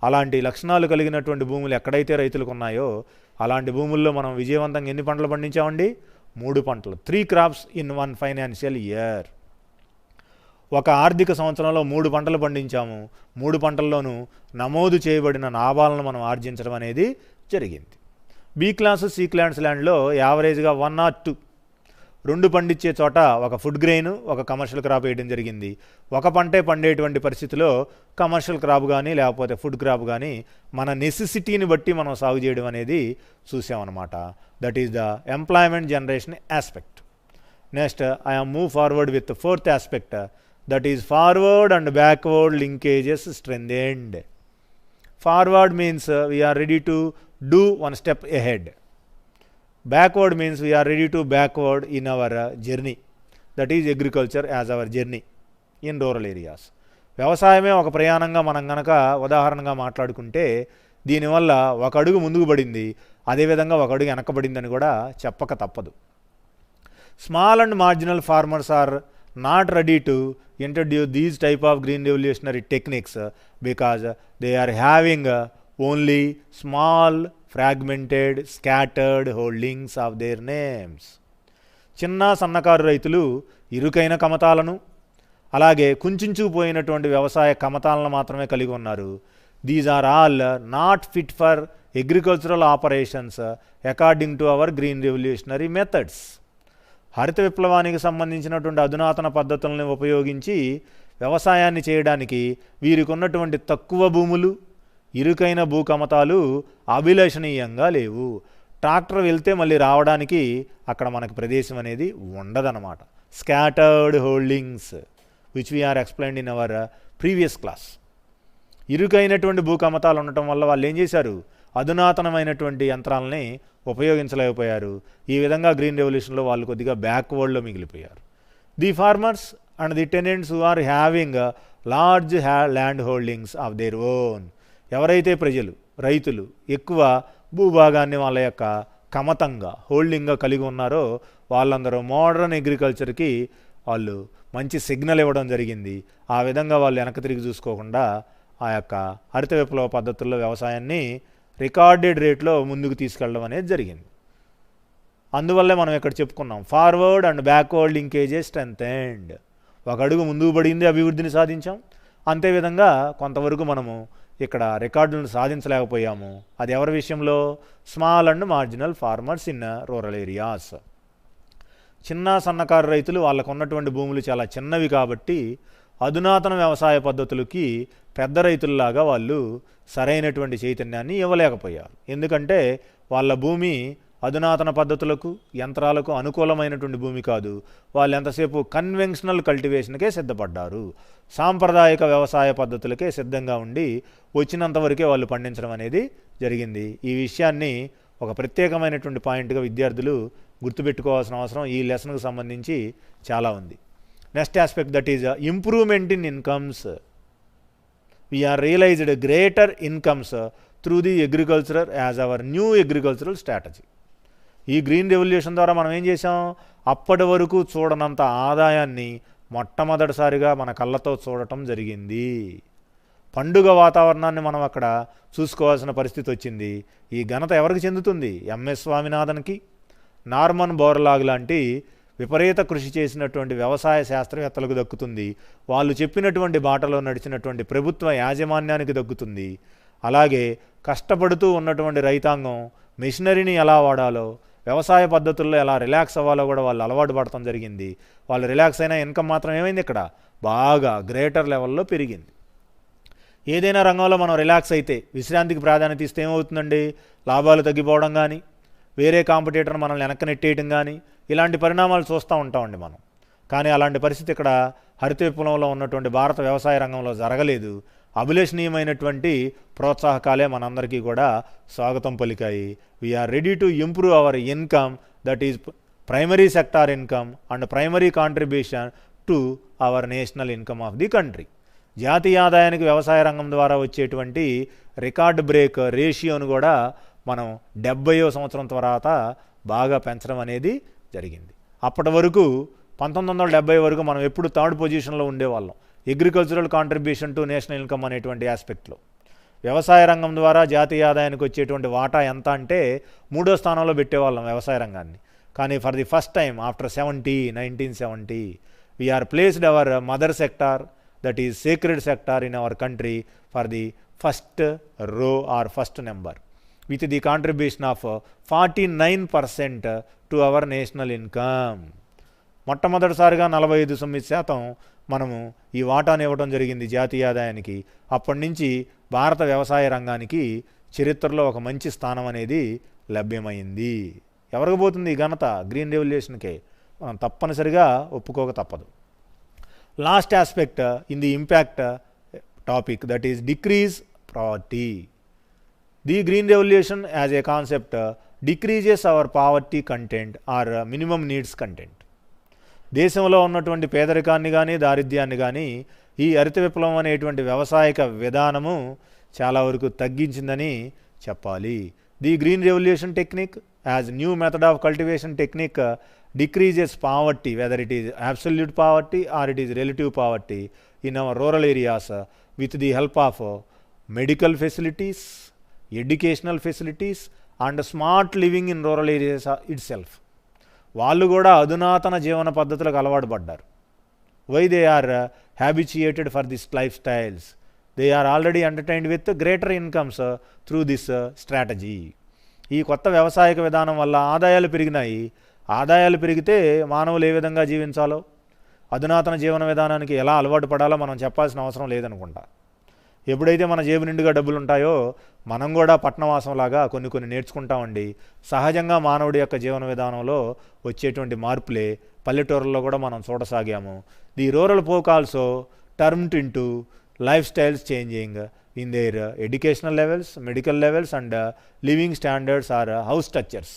అలాంటి లక్షణాలు కలిగినటువంటి భూములు ఎక్కడైతే రైతులకు ఉన్నాయో అలాంటి భూముల్లో మనం విజయవంతంగా ఎన్ని పంటలు పండించామండి? 3 పంటలు. 3 crops in 1 financial year. ఒక ఆర్థిక సంవత్సరంలో 3 పంటలు పండించాము. 3 పంటల్లోనూ నమోదు చేయబడిన లాభాలను మనం ఆర్జించడం అనేది జరిగింది. బి క్లాసు సి క్లాస్ ల్యాండ్లో యావరేజ్గా 1 or 2 పండించే చోట ఒక ఫుడ్ గ్రెయిన్, ఒక కమర్షియల్ క్రాప్ వేయడం జరిగింది. ఒక పంటే పండేటువంటి పరిస్థితిలో కమర్షియల్ క్రాప్ కానీ లేకపోతే ఫుడ్ క్రాప్ కానీ మన నెసెసిటీని బట్టి మనం సాగు చేయడం అనేది చూసామన్నమాట. That is the employment generation aspect. Next I am move forward with 4th aspect, that is forward and backward linkages strengthened. Forward means we are ready to do 1 step ahead. Backward means we are ready to backward in our journey. That is agriculture as our journey in rural areas. వ్యవసాయమే ఒక ప్రయాణంగా మనం గనక ఉదాహరణగా మాట్లాడుకుంటే దీనివల్ల ఒక అడుగు ముందుకు పడింది, అదేవిధంగా ఒక అడుగు వెనకబడిందని కూడా చెప్పక తప్పదు. Small and marginal farmers are not ready to introduce these type of green revolutionary techniques because they are having only small fragmented scattered holdings of their names. చిన్న సన్నకారు రైతులు ఇరుకైన కమతాలను అలాగే కుంచుకుపోయినటువంటి వ్యవసాయ కమతాలను మాత్రమే కలిగి ఉన్నారు. These are all not fit for agricultural operations according to our green revolutionary methods. హరిత విప్లవానికి సంబంధించినటువంటి అధునాతన పద్ధతులను ఉపయోగించి వ్యవసాయాన్ని చేయడానికి వీరికి ఉన్నటువంటి తక్కువ భూములు, ఇరుకైన భూకమతాలు అభిలషణీయంగా లేవు. ట్రాక్టర్ వెళ్తే మళ్ళీ రావడానికి అక్కడ మనకు ప్రదేశం అనేది ఉండదన్నమాట. Scattered holdings which we are explained in our previous class. ఇరుకైనటువంటి భూకమతాలు ఉండటం వల్ల వాళ్ళు ఏం చేశారు? అధునాతనమైనటువంటి యంత్రాలని ఉపయోగించలేకపోయారు. ఈ విధంగా గ్రీన్ రెవల్యూషన్లో వాళ్ళు కొద్దిగా బ్యాక్వర్డ్లో మిగిలిపోయారు. The farmers and the tenants who are having large land holdings of their own. ఎవరైతే ప్రజలు, రైతులు ఎక్కువ భూభాగాన్ని వాళ్ళ యొక్క కమతంగా హోల్డింగ్గా కలిగి ఉన్నారో వాళ్ళందరూ మోడర్న్ అగ్రికల్చర్కి వాళ్ళు మంచి సిగ్నల్ ఇవ్వడం జరిగింది. ఆ విధంగా వాళ్ళు వెనక్కి తిరిగి చూసుకోకుండా ఆ యొక్క హరిత విప్లవ పద్ధతుల్లో వ్యవసాయాన్ని రికార్డెడ్ రేట్లో ముందుకు తీసుకెళ్ళడం అనేది జరిగింది. అందువల్లే మనం ఇక్కడ చెప్పుకున్నాం ఫార్వర్డ్ అండ్ బ్యాక్వర్డ్ లింకేజెస్ స్ట్రెంథెన్డ్. ఒక అడుగు ముందుకు పడింది, అభివృద్ధిని సాధించాం. అంతేవిధంగా కొంతవరకు మనము ఇక్కడ రికార్డులను సాధించలేకపోయాము. అది ఎవరి విషయంలో? Small and marginal farmers in rural areas. చిన్న సన్నకారు రైతులు వాళ్ళకు ఉన్నటువంటి భూములు చాలా చిన్నవి కాబట్టి అధునాతన వ్యవసాయ పద్ధతులకి పెద్ద రైతుల్లాగా వాళ్ళు సరైనటువంటి చైతన్యాన్ని ఇవ్వలేకపోయారు. ఎందుకంటే వాళ్ళ భూమి అధునాతన పద్ధతులకు యంత్రాలకు అనుకూలమైనటువంటి భూమి కాదు. వాళ్ళు ఎంతసేపు కన్వెన్షనల్ కల్టివేషన్కే సిద్ధపడ్డారు, సాంప్రదాయక వ్యవసాయ పద్ధతులకే సిద్ధంగా ఉండి వచ్చినంతవరకే వాళ్ళు పండించడం అనేది జరిగింది. ఈ విషయాన్ని ఒక ప్రత్యేకమైనటువంటి పాయింట్గా విద్యార్థులు గుర్తుపెట్టుకోవాల్సిన అవసరం ఈ లెసన్కు సంబంధించి చాలా ఉంది. Next aspect that is improvement in incomes. We are realised greater incomes through the agricultural as our new agricultural strategy. ఈ గ్రీన్ రెవల్యూషన్ ద్వారా మనం ఏం చేసాం? అప్పటి వరకు చూడనంత ఆదాయాన్ని మొట్టమొదటిసారిగా మన కళ్ళతో చూడటం జరిగింది. పండుగ వాతావరణాన్ని మనం అక్కడ చూసుకోవాల్సిన పరిస్థితి వచ్చింది. ఈ ఘనత ఎవరికి చెందుతుంది? ఎంఎస్ స్వామినాథన్కి, నార్మన్ బోర్లాగ్ లాంటి విపరీత కృషి చేసినటువంటి వ్యవసాయ శాస్త్రవేత్తలకు దక్కుతుంది. వాళ్ళు చెప్పినటువంటి బాటలో నడిచినటువంటి ప్రభుత్వ యాజమాన్యానికి దక్కుతుంది. అలాగే కష్టపడుతూ ఉన్నటువంటి రైతాంగం మెషినరీని ఎలా వాడాలో, వ్యవసాయ పద్ధతుల్లో ఎలా రిలాక్స్ అవ్వాలో కూడా వాళ్ళు అలవాటు పడటం జరిగింది. వాళ్ళు రిలాక్స్ అయిన ఇన్కమ్ మాత్రం ఏమైంది? ఇక్కడ బాగా గ్రేటర్ లెవెల్లో పెరిగింది. ఏదైనా రంగంలో మనం రిలాక్స్ అయితే, విశ్రాంతికి ప్రాధాన్యత ఇస్తే ఏమవుతుందండి? లాభాలు తగ్గిపోవడం కానీ, వేరే కాంపిటీటర్ మనల్ని వెనక్కి నెట్టేయటం కానీ, ఇలాంటి పరిణామాలు చూస్తూ ఉంటామండి మనం. కానీ అలాంటి పరిస్థితి ఇక్కడ హరిత విప్లవంలో ఉన్నటువంటి భారత వ్యవసాయ రంగంలో జరగలేదు. అభిలషణీయమైనటువంటి ప్రోత్సాహకాలే మనందరికీ కూడా స్వాగతం పలికాయి. We are ready to improve our income, that is primary sector income and primary contribution to our national income of the country. జాతీయ ఆదాయానికి వ్యవసాయ రంగం ద్వారా వచ్చేటువంటి రికార్డ్ బ్రేక్ రేషియోను కూడా మనం 70వ సంవత్సరం తర్వాత బాగా పెంచడం అనేది జరిగింది. అప్పటి వరకు 1970 వరకు మనం ఎప్పుడు థర్డ్ పొజిషన్లో ఉండేవాళ్ళం agricultural contribution to national income అనేటువంటి ఆస్పెక్ట్లో. వ్యవసాయ రంగం ద్వారా జాతీయ ఆదాయానికి వచ్చేటువంటి వాటా ఎంత అంటే 3వ స్థానంలో పెట్టేవాళ్ళం వ్యవసాయ రంగాన్ని. కానీ for the first time after 1970 we are placed our mother sector, that is sacred sector in our country for the first row or first number with the contribution of 49% to our national income. మొట్టమొదటిసారిగా 45% మనము ఈ వాటాను ఇవ్వడం జరిగింది జాతీయ ఆదాయానికి. అప్పటి నుంచి భారత వ్యవసాయ రంగానికి చరిత్రలో ఒక మంచి స్థానం అనేది లభ్యమైంది. ఎవరికి పోతుంది ఈ ఘనత? గ్రీన్ రెవల్యూషన్కే. మనం తప్పనిసరిగా ఒప్పుకోక తప్పదు. Last aspect in the impact topic, that is decrease poverty. The Green Revolution as a concept decreases our poverty content or minimum needs content. దేశంలో ఉన్నటువంటి పేదరికాన్ని కానీ దారిద్ర్యాన్ని కానీ ఈ హరిత విప్లవం అనేటువంటి వ్యవసాయక విధానము చాలా వరకు తగ్గించిందని చెప్పాలి. The green revolution technique as new method of cultivation technique decreases poverty, whether it is absolute poverty or it is relative poverty in our rural areas with the help of medical facilities, educational facilities and smart living in rural areas itself. వాళ్ళు కూడా అధునాతన జీవన పద్ధతులకు అలవాటు పడ్డారు. Why they are habituated for this life styles, they are already entertained with greater incomes through this strategy. ఈ కొత్త వ్యవసాయక విధానం వల్ల ఆదాయాలు పెరిగినాయి. ఆదాయాలు పెరిగితే మానవులు ఏ విధంగా జీవించాలో, అధునాతన జీవన విధానానికి ఎలా అలవాటు పడాలో మనం చెప్పాల్సిన అవసరం లేదనుకుంటా. ఎప్పుడైతే మన జేబు నిండుగా డబ్బులు ఉంటాయో మనం కూడా పట్టణవాసంలాగా కొన్ని నేర్చుకుంటామండి. సహజంగా మానవుడి యొక్క జీవన విధానంలో వచ్చేటువంటి మార్పులే పల్లెటూరుల్లో కూడా మనం చూడసాగాము. The rural folk also turned into lifestyles changing in their educational levels, medical levels and living standards or house structures.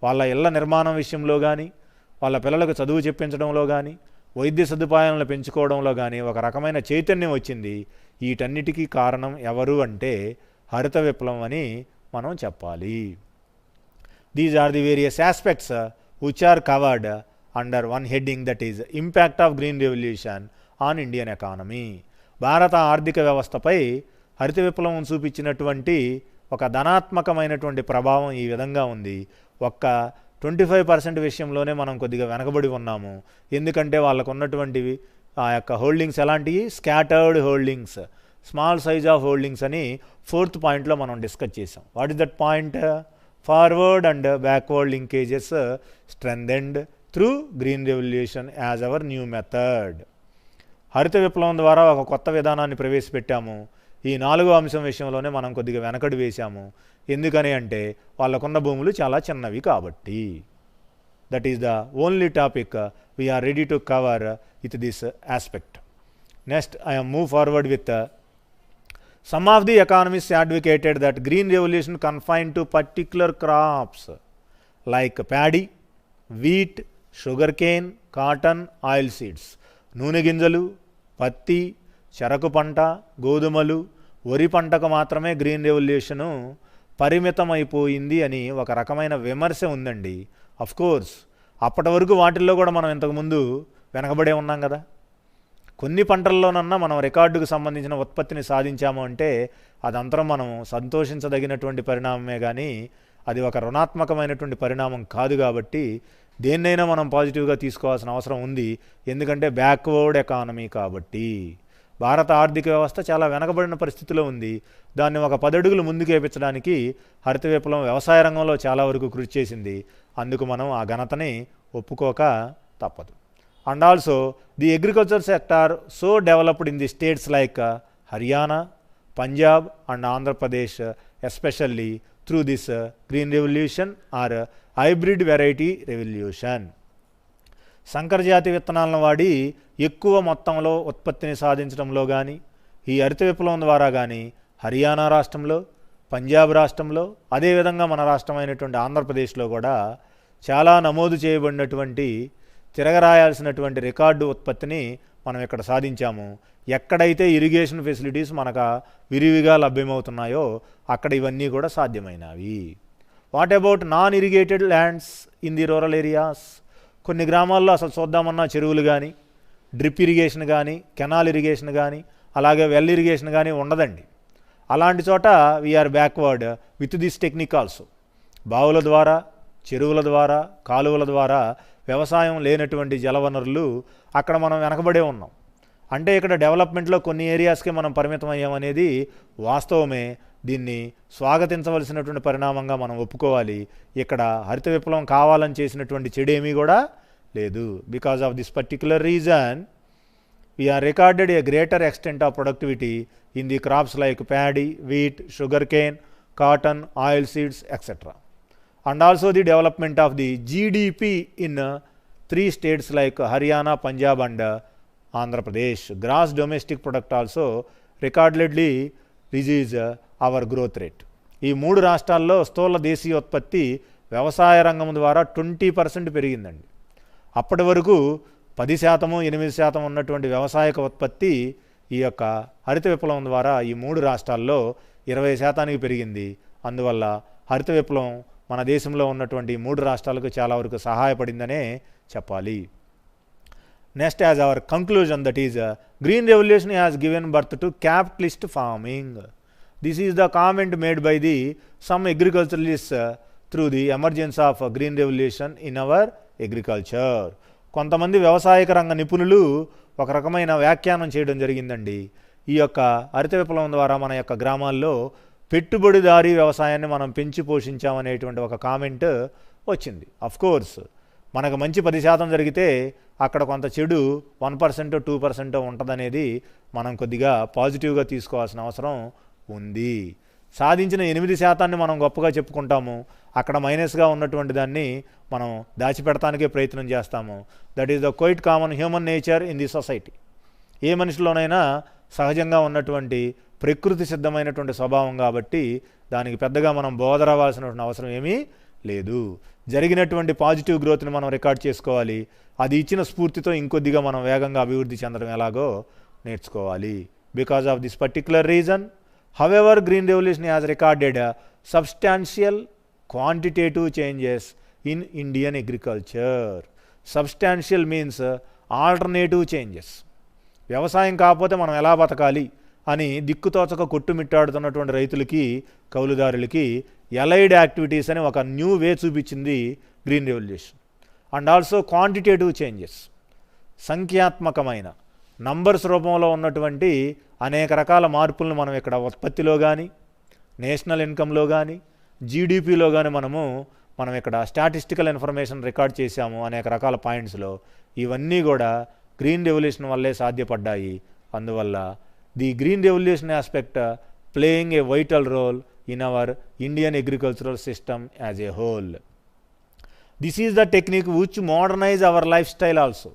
వాళ్ళ ఇళ్ల నిర్మాణం విషయంలో కానీ, వాళ్ళ పిల్లలకు చదువు చెప్పించడంలో కానీ, వైద్య సదుపాయాలను పెంచుకోవడంలో కానీ ఒక రకమైన చైతన్యం వచ్చింది. వీటన్నిటికీ కారణం ఎవరు అంటే హరిత విప్లవం అని మనం చెప్పాలి. These are the various aspects which are covered under one heading, that is impact of green revolution on Indian economy. భారత ఆర్థిక వ్యవస్థపై హరిత విప్లవం చూపించినటువంటి ఒక ధనాత్మకమైనటువంటి ప్రభావం ఈ విధంగా ఉంది. ఒక్క 25% విషయంలోనే మనం కొద్దిగా వెనకబడి ఉన్నాము. ఎందుకంటే వాళ్ళకు ఉన్నటువంటివి ఆ యొక్క హోల్డింగ్స్ ఎలాంటివి? Scattered holdings. Small size of holdings అని 4th పాయింట్లో మనం డిస్కస్ చేసాం. What is that point? Forward and backward linkages స్ట్రెంథెండ్ through green revolution as our new method. హరిత విప్లవం ద్వారా ఒక కొత్త విధానాన్ని ప్రవేశపెట్టాము. ఈ 4వ అంశం విషయంలోనే మనం కొద్దిగా వెనకడు వేశాము. ఎందుకని అంటే వాళ్ళకున్న భూములు చాలా చిన్నవి కాబట్టి. That is the only topic we are ready to cover with this aspect. Next I am move forward with some of the economists advocated that green revolution confined to particular crops like paddy, wheat, sugarcane, cotton, oil seeds. నూనె గింజలు, పత్తి, చెరకు పంట, గోధుమలు, వరి పంటకు మాత్రమే గ్రీన్ రెవల్యూషను పరిమితమైపోయింది అని ఒక రకమైన విమర్శ ఉందండి. అఫ్కోర్స్ అప్పటి వరకు వాటిల్లో కూడా మనం ఇంతకుముందు వెనకబడే ఉన్నాం కదా. కొన్ని పంటల్లోనన్నా మనం రికార్డుకు సంబంధించిన ఉత్పత్తిని సాధించాము అంటే అదంతరం మనం సంతోషించదగినటువంటి పరిణామమే కానీ అది ఒక రుణాత్మకమైనటువంటి పరిణామం కాదు. కాబట్టి దేన్నైనా మనం పాజిటివ్గా తీసుకోవాల్సిన అవసరం ఉంది. ఎందుకంటే బ్యాక్వర్డ్ ఎకానమీ కాబట్టి. భారత ఆర్థిక వ్యవస్థ చాలా వెనకబడిన పరిస్థితిలో ఉంది. దాన్ని ఒక 10 అడుగులు ముందుకు వేయించడానికి హరిత విప్లవం వ్యవసాయ రంగంలో చాలా వరకు కృషి చేసింది. అందుకు మనం ఆ ఘనతని ఒప్పుకోక తప్పదు. And also the agriculture sector so developed in the states like Haryana, Punjab and Andhra Pradesh, especially through this green revolution or hybrid variety revolution. సంకరజాతి విత్తనాలను వాడి ఎక్కువ మొత్తంలో ఉత్పత్తిని సాధించడంలో కానీ ఈ హరిత విప్లవం ద్వారా కానీ హర్యానా రాష్ట్రంలో, పంజాబ్ రాష్ట్రంలో, అదేవిధంగా మన రాష్ట్రమైనటువంటి ఆంధ్రప్రదేశ్లో కూడా చాలా నమోదు చేయబడినటువంటి తిరగరాయాల్సినటువంటి రికార్డు ఉత్పత్తిని మనం ఇక్కడ సాధించాము. ఎక్కడైతే ఇరిగేషన్ ఫెసిలిటీస్ మనకు విరివిగా లభ్యమవుతున్నాయో అక్కడ ఇవన్నీ కూడా సాధ్యమైనవి. What about non irrigated lands in the rural areas? కొన్ని గ్రామాల్లో అసలు చూద్దామన్నా చెరువులు కానీ, డ్రిప్ ఇరిగేషన్ కానీ, కెనాల్ ఇరిగేషన్ కానీ, అలాగే వెల్ ఇరిగేషన్ కానీ ఉండదండి. అలాంటి చోట we are backward with this technique also. బావుల ద్వారా, చెరువుల ద్వారా, కాలువల ద్వారా వ్యవసాయం లేనటువంటి జలవనరులు అక్కడ మనం వెనకబడే ఉన్నాం. అంటే ఇక్కడ డెవలప్మెంట్లో కొన్ని ఏరియాస్కే మనం పరిమితం అయ్యామనేది వాస్తవమే. దీన్ని స్వాగతించవలసినటువంటి పరిణామంగా మనం ఒప్పుకోవాలి. ఇక్కడ హరిత విప్లవం కావాలని చేసినటువంటి చెడేమీ కూడా లేదు. Because of this particular reason we are recorded a greater extent of productivity in the crops like paddy, wheat, sugar cane, cotton, oil seeds etcetera. And also the development of the GDP in 3 states like Haryana, Punjab and Andhra Pradesh. Gross domestic product also recordedly reaches our growth rate. ఈ 3 రాష్ట్రాల్లో స్థూల దేశీయోత్పత్తి వ్యవసాయ రంగం ద్వారా 20% పెరిగిందండి. అప్పటి వరకు 10%, 8% ఉన్నటువంటి వ్యవసాయక ఉత్పత్తి ఈ యొక్క హరిత విప్లవం ద్వారా ఈ 3 రాష్ట్రాల్లో 20% పెరిగింది. అందువల్ల హరిత విప్లవం మన దేశంలో ఉన్నటువంటి 3 రాష్ట్రాలకు చాలా వరకు సహాయపడిందనే చెప్పాలి. Next as our conclusion that is green revolution has given birth to capitalist farming. This is the comment made by the some అగ్రికల్చరలిస్ట్ through the emergence of green revolution in our agriculture. కొంతమంది వ్యవసాయక రంగ నిపుణులు ఒక రకమైన వ్యాఖ్యానం చేయడం జరిగిందండి. ఈ యొక్క హరిత విప్లవం ద్వారా మన యొక్క గ్రామాల్లో పెట్టుబడిదారీ వ్యవసాయాన్ని మనం పెంచి పోషించామనేటువంటి ఒక కామెంట్ వచ్చింది. అఫ్కోర్స్ మనకు మంచి 10% జరిగితే అక్కడ కొంత చెడు 1%, 2% ఉంటుందనేది మనం కొద్దిగా పాజిటివ్గా తీసుకోవాల్సిన అవసరం ఉంది. సాధించిన 8% మనం గొప్పగా చెప్పుకుంటాము. అక్కడ మైనస్గా ఉన్నటువంటి దాన్ని మనం దాచిపెడటానికే ప్రయత్నం చేస్తాము. That is the quite common human nature in the society. ఏ మనిషిలోనైనా సహజంగా ఉన్నటువంటి ప్రకృతి సిద్ధమైనటువంటి స్వభావం కాబట్టి దానికి పెద్దగా మనం బోధరవ్వాల్సినటువంటి అవసరం ఏమీ లేదు. జరిగినటువంటి పాజిటివ్ గ్రోత్ని మనం రికార్డ్ చేసుకోవాలి. అది ఇచ్చిన స్ఫూర్తితో ఇంకొద్దిగా మనం వేగంగా అభివృద్ధి చెందడం ఎలాగో నేర్చుకోవాలి. Because of this particular reason however green revolution has recorded substantial quantitative changes in Indian agriculture. Substantial means alternative changes. వ్యవసాయం కాకపోతే మనం ఎలా బతకాలి అని దిక్కుతోచక కొట్టుమిట్టాడుతున్నటువంటి రైతులకి, కౌలుదారులకి ఎలైడ్ యాక్టివిటీస్ అని ఒక న్యూ వే చూపించింది green revolution. And also quantitative changes, సంఖ్యాత్మకమైన నంబర్స్ రూపంలో ఉన్నటువంటి అనేక రకాల మార్పులను మనం ఇక్కడ ఉత్పత్తిలో కానీ, నేషనల్ ఇన్కంలో కానీ, జీడిపిలో కానీ మనం ఇక్కడ స్టాటిస్టికల్ ఇన్ఫర్మేషన్ రికార్డ్ చేశాము అనేక రకాల పాయింట్స్లో. ఇవన్నీ కూడా గ్రీన్ రెవల్యూషన్ వల్లే సాధ్యపడ్డాయి. అందువల్ల the green revolution aspect playing a vital role in our Indian agricultural system as a whole. This is the technique which modernise our life style also.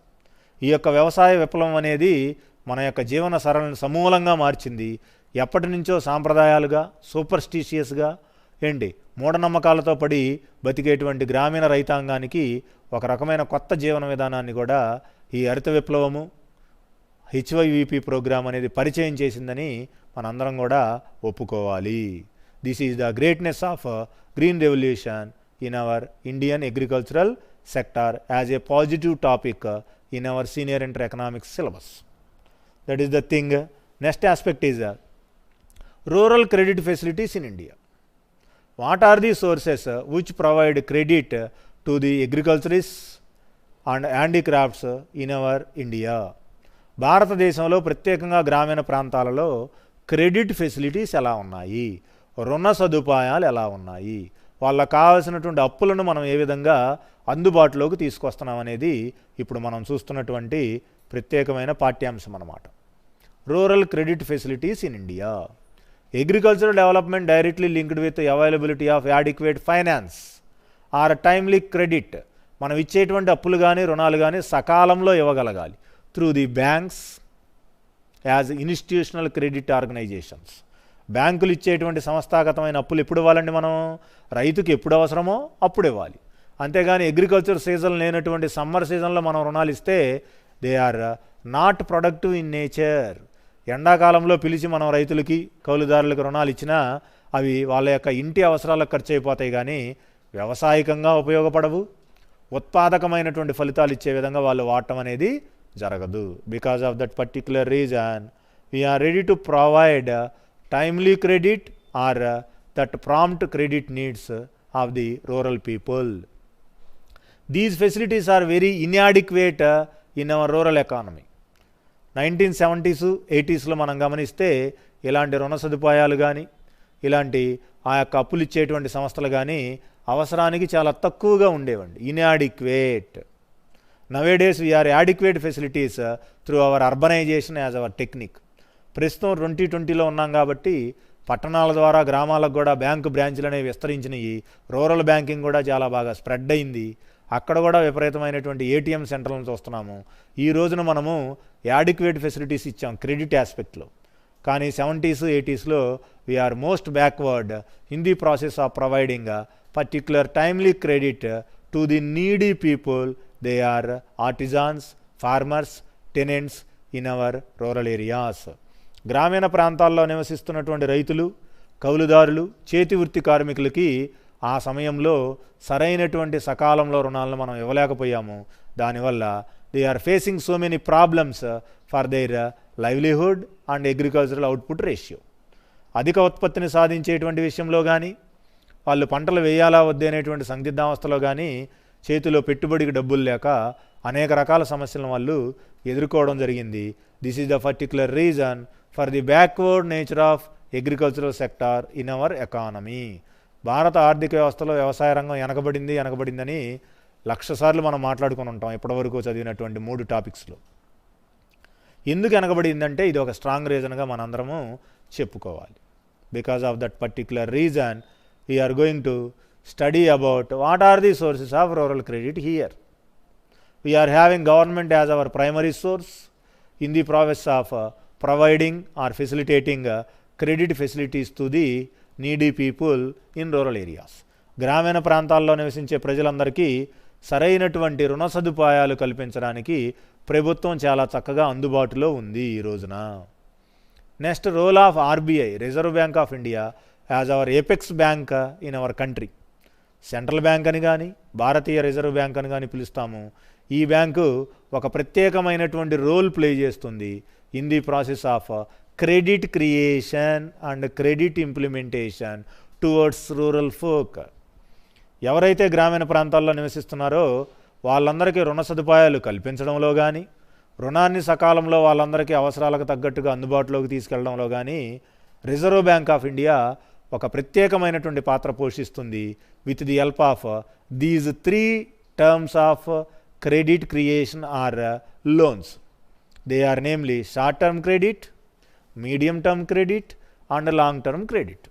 ఈ యొక్క వ్యవసాయ విప్లవం అనేది మన యొక్క జీవన సరళిని సమూలంగా మార్చింది. ఎప్పటి నుంచో సాంప్రదాయాలుగా, సూపర్స్టిషియస్గా మూఢనమ్మకాలతో పడి బతికేటువంటి గ్రామీణ రైతాంగానికి ఒక రకమైన కొత్త జీవన విధానాన్ని కూడా ఈ హరిత విప్లవము, HYVP ప్రోగ్రామ్ అనేది పరిచయం చేసిందని మనందరం కూడా ఒప్పుకోవాలి. This is the greatness of green revolution in our Indian agricultural sector as a positive topic in our senior inter economics syllabus. That is the thing. Next aspect is rural credit facilities in India. What are the sources which provide credit to the agriculturists and handicrafts in our India? భారతదేశంలో ప్రత్యేకంగా గ్రామీణ ప్రాంతాలలో క్రెడిట్ ఫెసిలిటీస్ ఎలా ఉన్నాయి, రుణ సదుపాయాలు ఎలా ఉన్నాయి, వాళ్ళకు కావాల్సినటువంటి అప్పులను మనం ఏ విధంగా అందుబాటులోకి తీసుకొస్తున్నాం అనేది ఇప్పుడు మనం చూస్తున్నటువంటి ప్రత్యేకమైన పాఠ్యాంశం అన్నమాట. Rural credit facilities in India. Agricultural development directly linked with availability of adequate finance or timely credit. మనం ఇచ్చేటువంటి అప్పులు కానీ రుణాలు కానీ సకాలంలో ఇవ్వగలగాలి through the banks as institutional credit organisations. బ్యాంకులు ఇచ్చేటువంటి సంస్థాగతమైన అప్పులు ఎప్పుడు ఇవ్వాలండి? మనం రైతుకి ఎప్పుడు అవసరమో అప్పుడు ఇవ్వాలి. అంతేగాని అగ్రికల్చర్ సీజన్ లేనటువంటి సమ్మర్ సీజన్లో మనం రుణాలు ఇస్తే they are not productive in nature. ఎండాకాలంలో పిలిచి మనం రైతులకి, కౌలుదారులకు రుణాలు ఇచ్చినా అవి వాళ్ళ యొక్క ఇంటి అవసరాలకు ఖర్చు అయిపోతాయి, కానీ వ్యవసాయకంగా ఉపయోగపడవు, ఉత్పాదకమైనటువంటి ఫలితాలు ఇచ్చే విధంగా వాళ్ళు వాడటం అనేది జరగదు. Because of that particular reason we are ready to provide timely credit or that prompt credit needs of the rural people. These facilities are very inadequate in our rural economy. 1970s, 80sలో మనం గమనిస్తే ఇలాంటి రుణ సదుపాయాలు కానీ, ఇలాంటి ఆ యొక్క అప్పులు ఇచ్చేటువంటి సంస్థలు కానీ అవసరానికి చాలా తక్కువగా ఉండేవండి. Inadequate. Nowadays we are adequate facilities through our urbanisation as our technique. ప్రస్తుతం 2020లో ఉన్నాం కాబట్టి పట్టణాల ద్వారా గ్రామాలకు కూడా బ్యాంకు బ్రాంచ్లు అనేవి విస్తరించినాయి. రూరల్ బ్యాంకింగ్ కూడా చాలా బాగా స్ప్రెడ్ అయింది. అక్కడ కూడా విపరీతమైనటువంటి ATM సెంటర్లను చూస్తున్నాము. ఈ రోజున మనము యాడిక్వేట్ ఫెసిలిటీస్ ఇచ్చాం క్రెడిట్ ఆస్పెక్ట్లో. కానీ 70s, 80sలో we are most backward in the process of providing particular timely credit to the needy people. They are artisans, farmers, tenants in our rural areas. గ్రామీణ ప్రాంతాల్లో నివసిస్తున్నటువంటి రైతులు, కౌలుదారులు, చేతి వృత్తి కార్మికులకి ఆ సమయంలో సరైనటువంటి సకాలంలో రుణాలను మనం ఇవ్వలేకపోయాము. దానివల్ల they are facing so many problems for their livelihood and agricultural output ratio. అధిక ఉత్పత్తిని సాధించేటువంటి విషయంలో కానీ, వాళ్ళు పంటలు వేయాలా వద్దే అనేటువంటి సందిగ్ధావస్థలో కానీ చేతిలో పెట్టుబడికి డబ్బులు లేక అనేక రకాల సమస్యలను వాళ్ళు ఎదుర్కోవడం జరిగింది. This is the particular reason for the backward nature of agricultural sector in our economy. భారత ఆర్థిక వ్యవస్థలో వ్యవసాయ రంగం వెనకబడిందని 1,00,000 సార్లు మనం మాట్లాడుకుని ఉంటాం ఇప్పటివరకు చదివినటువంటి 3 టాపిక్స్లో. ఎందుకు వెనకబడిందంటే ఇది ఒక స్ట్రాంగ్ రీజన్గా మనందరము చెప్పుకోవాలి. Because of that particular reason we are going to study about what are the sources of rural credit here. We are having government as our primary source in the process of providing or facilitating credit facilities to the needy people in rural areas. గ్రామీణ ప్రాంతాల్లో నివసించే ప్రజలందరికీ సరైనటువంటి రుణ సదుపాయాలు కల్పించడానికి ప్రభుత్వం చాలా చక్కగా అందుబాటులో ఉంది ఈ రోజున. Next, role of RBI, reserve bank of India, as our apex bank in our country. Central bank అని కానీ, భారతీయ రిజర్వ్ బ్యాంక్ అని కానీ పిలుస్తాము. ఈ బ్యాంకు ఒక ప్రత్యేకమైనటువంటి రోల్ ప్లే చేస్తుంది in the process of credit creation and credit implementation towards rural folk. ఎవరైతే గ్రామీణ ప్రాంతాల్లో నివసిస్తున్నారో వాళ్ళందరికీ రుణ సదుపాయాలు కల్పించడంలో కానీ, రుణాన్ని సకాలంలో వాళ్ళందరికీ అవసరాలకు తగ్గట్టుగా అందుబాటులోకి తీసుకెళ్లడంలో కానీ రిజర్వ్ బ్యాంక్ ఆఫ్ ఇండియా ఒక ప్రత్యేకమైనటువంటి పాత్ర పోషిస్తుంది. With the help of these 3 terms of credit creation or loans. They are namely short term credit, medium term credit and long term credit.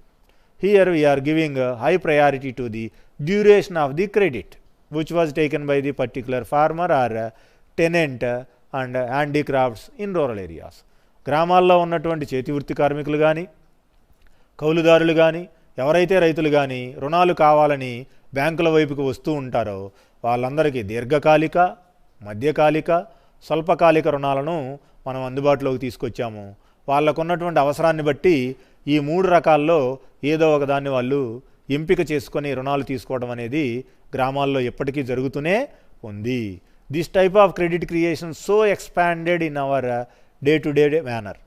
Here we are giving a high priority to the duration of the credit which was taken by the particular farmer or tenant and handicrafts in rural areas. గ్రామాల్లో ఉన్నటువంటి చేతివృత్తి కార్మికులు కానీ కౌలుదారులు కానీ ఎవరైతే రైతులు కానీ రుణాలు కావాలని బ్యాంకుల వైపుకు వస్తూ ఉంటారో వాళ్ళందరికీ దీర్ఘకాలిక, మధ్యకాలిక, స్వల్పకాలిక రుణాలను మనం అందుబాటులోకి తీసుకొచ్చాము. వాళ్ళకు ఉన్నటువంటి అవసరాన్ని బట్టి ఈ 3 రకాల్లో ఏదో ఒకదాన్ని వాళ్ళు ఎంపిక చేసుకొని రుణాలు తీసుకోవడం అనేది గ్రామాల్లో ఎప్పటికీ జరుగుతూనే ఉంది. This type of credit creation so expanded in our day to day manner.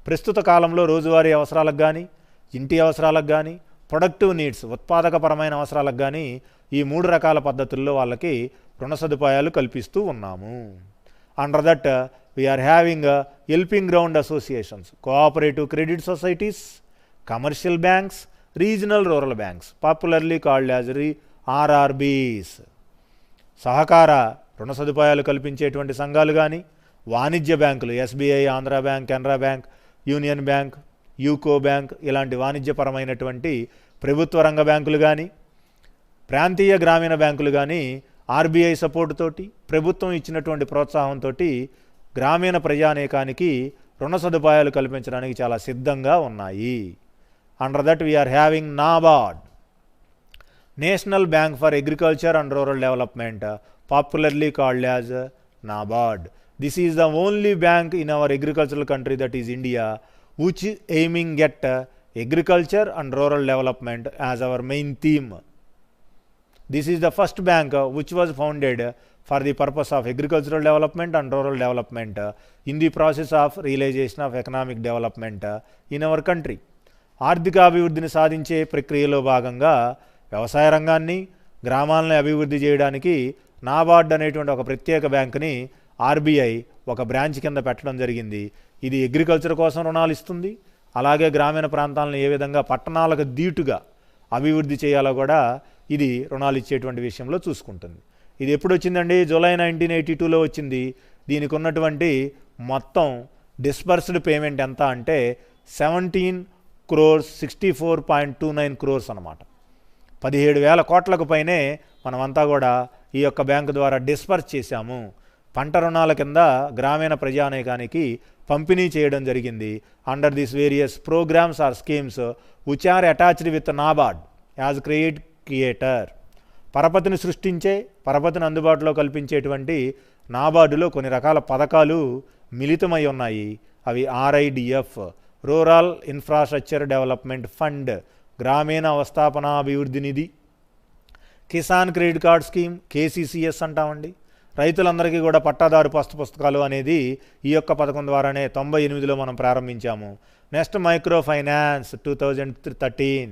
ప్రస్తుత కాలంలో రోజువారీ అవసరాలకు కానీ, ఇంటి అవసరాలకు కానీ, ప్రొడక్టివ్ నీడ్స్ ఉత్పాదకపరమైన అవసరాలకు కానీ ఈ 3 రకాల పద్ధతుల్లో వాళ్ళకి రుణ సదుపాయాలు కల్పిస్తూ ఉన్నాము. Under that we are having helping ground associations, cooperative credit societies, commercial banks, regional rural banks, popularly called as RRBs. సహకార రుణ సదుపాయాలు కల్పించేటువంటి సంఘాలు కానీ, వాణిజ్య బ్యాంకులు SBI, Andhra bank, Canara bank, union bank, UCO bank ఇలాంటి వాణిజ్యపరమైనటువంటి ప్రభుత్వ రంగ బ్యాంకులు కానీ, ప్రాంతీయ గ్రామీణ బ్యాంకులు కానీ ఆర్బీఐ సపోర్ట్ తోటి, ప్రభుత్వం ఇచ్చినటువంటి ప్రోత్సాహంతో గ్రామీణ ప్రజానీకానికి రుణ సదుపాయాలు కల్పించడానికి చాలా సిద్ధంగా ఉన్నాయి. Under that we are having NABARD, national bank for agriculture and rural development, popularly called as NABARD. This is the only bank in our agricultural country, that is India, which is aiming at agriculture and rural development as our main theme. This is the first bank which was founded for the purpose of agricultural development and rural development in the process of realization of economic development in our country. ఆర్థిక అభివృద్ధిని సాధించే ప్రక్రియలో భాగంగా వ్యవసాయ రంగాన్ని, గ్రామాలను అభివృద్ధి చేయడానికి నాబార్డ్ అనేటువంటి ఒక ప్రత్యేక బ్యాంకుని ఆర్బీఐ ఒక బ్రాంచ్ కింద పెట్టడం జరిగింది. ఇది అగ్రికల్చర్ కోసం రుణాలు ఇస్తుంది. అలాగే గ్రామీణ ప్రాంతాలను ఏ విధంగా పట్టణాలకు దీటుగా అభివృద్ధి చేయాలో కూడా ఇది రుణాలు ఇచ్చేటువంటి విషయంలో చూసుకుంటుంది. ఇది ఎప్పుడు వచ్చిందండి? జూలై 1982లో వచ్చింది. దీనికి ఉన్నటువంటి మొత్తం డిస్బర్స్డ్ పేమెంట్ ఎంత అంటే 17,64.29 crores అన్నమాట. 17,000 కోట్లకు పైనే మనమంతా కూడా ఈ యొక్క బ్యాంకు ద్వారా డిస్బర్స్ చేశాము. పంట రుణాల కింద గ్రామీణ ప్రజానీకానికి పంపిణీ చేయడం జరిగింది. Under this various programmes or schemes which are attached with NABARD as creator. పరపతిని సృష్టించే, పరపతిని అందుబాటులో కల్పించేటువంటి నాబార్డులో కొన్ని రకాల పథకాలు మిళితమై ఉన్నాయి. అవి RIDF, rural infrastructure development fund, గ్రామీణ అవస్థాపనాభివృద్ధి నిధి, కిసాన్ క్రెడిట్ కార్డ్ స్కీమ్, కేసీసీఎస్ అంటామండి. రైతులందరికీ కూడా పట్టాదారు పుస్తకాలు అనేది ఈ యొక్క పథకం ద్వారానే 98లో మనం ప్రారంభించాము. నెక్స్ట్ మైక్రో ఫైనాన్స్ 2013,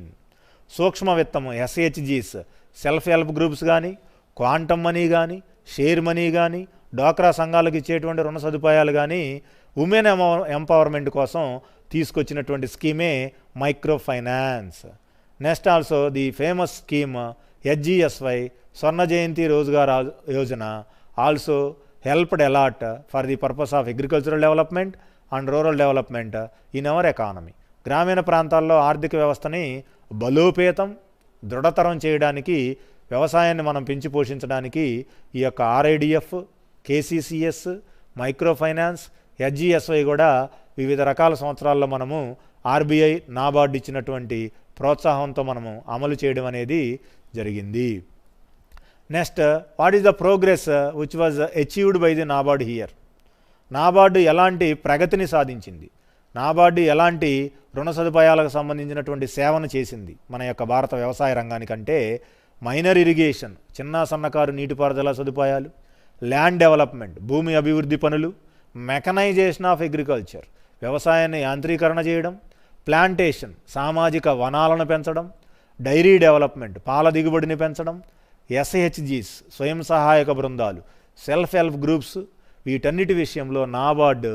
సూక్ష్మ విత్తము ఎస్హెచ్జీస్, సెల్ఫ్ హెల్ప్ గ్రూప్స్ కానీ, క్వాంటమ్ మనీ కానీ, షేర్ మనీ కానీ, డ్వాక్రా సంఘాలకు ఇచ్చేటువంటి రుణ సదుపాయాలు కానీ ఉమెన్ ఎంపవర్మెంట్ కోసం తీసుకొచ్చినటువంటి స్కీమే micro finance. Next also the famous scheme HGSY, Swarna Jayanti Rozgar Yojana, also helped a lot for the purpose of agricultural development and rural development in our economy. గ్రామీణ ప్రాంతాల్లో ఆర్థిక వ్యవస్థని బలోపేతం, దృఢతరం చేయడానికి, వ్యవసాయాన్ని మనం పెంచి పోషించడానికి ఈ యొక్క ఆర్ఐడిఎఫ్, కేసీసీఎస్, మైక్రో ఫైనాన్స్, హెచ్జిఎస్వై కూడా వివిధ రకాల సంవత్సరాల్లో మనము ఆర్బీఐ, నాబార్డ్ ఇచ్చినటువంటి ప్రోత్సాహంతో మనము అమలు చేయడం అనేది జరిగింది. Next, what is the progress which was achieved by the NABARD here? NABARD ఎలాంటి ప్రగతిని సాధించింది, నాబార్డు ఎలాంటి రుణ సదుపాయాలకు సంబంధించినటువంటి సేవను చేసింది మన యొక్క భారత వ్యవసాయ రంగానికంటే? మైనర్ ఇరిగేషన్, చిన్న సన్నకారు నీటిపారుదల సదుపాయాలు, ల్యాండ్ డెవలప్మెంట్, భూమి అభివృద్ధి పనులు, మెకనైజేషన్ ఆఫ్ అగ్రికల్చర్, వ్యవసాయాన్ని యాంత్రీకరణ చేయడం, ప్లాంటేషన్, సామాజిక వనాలను పెంచడం, డైరీ డెవలప్మెంట్, పాల దిగుబడిని పెంచడం, ఎస్హెచ్జీస్, స్వయం సహాయక బృందాలు, సెల్ఫ్ హెల్ప్ గ్రూప్స్, వీటన్నిటి విషయంలో నాబార్డు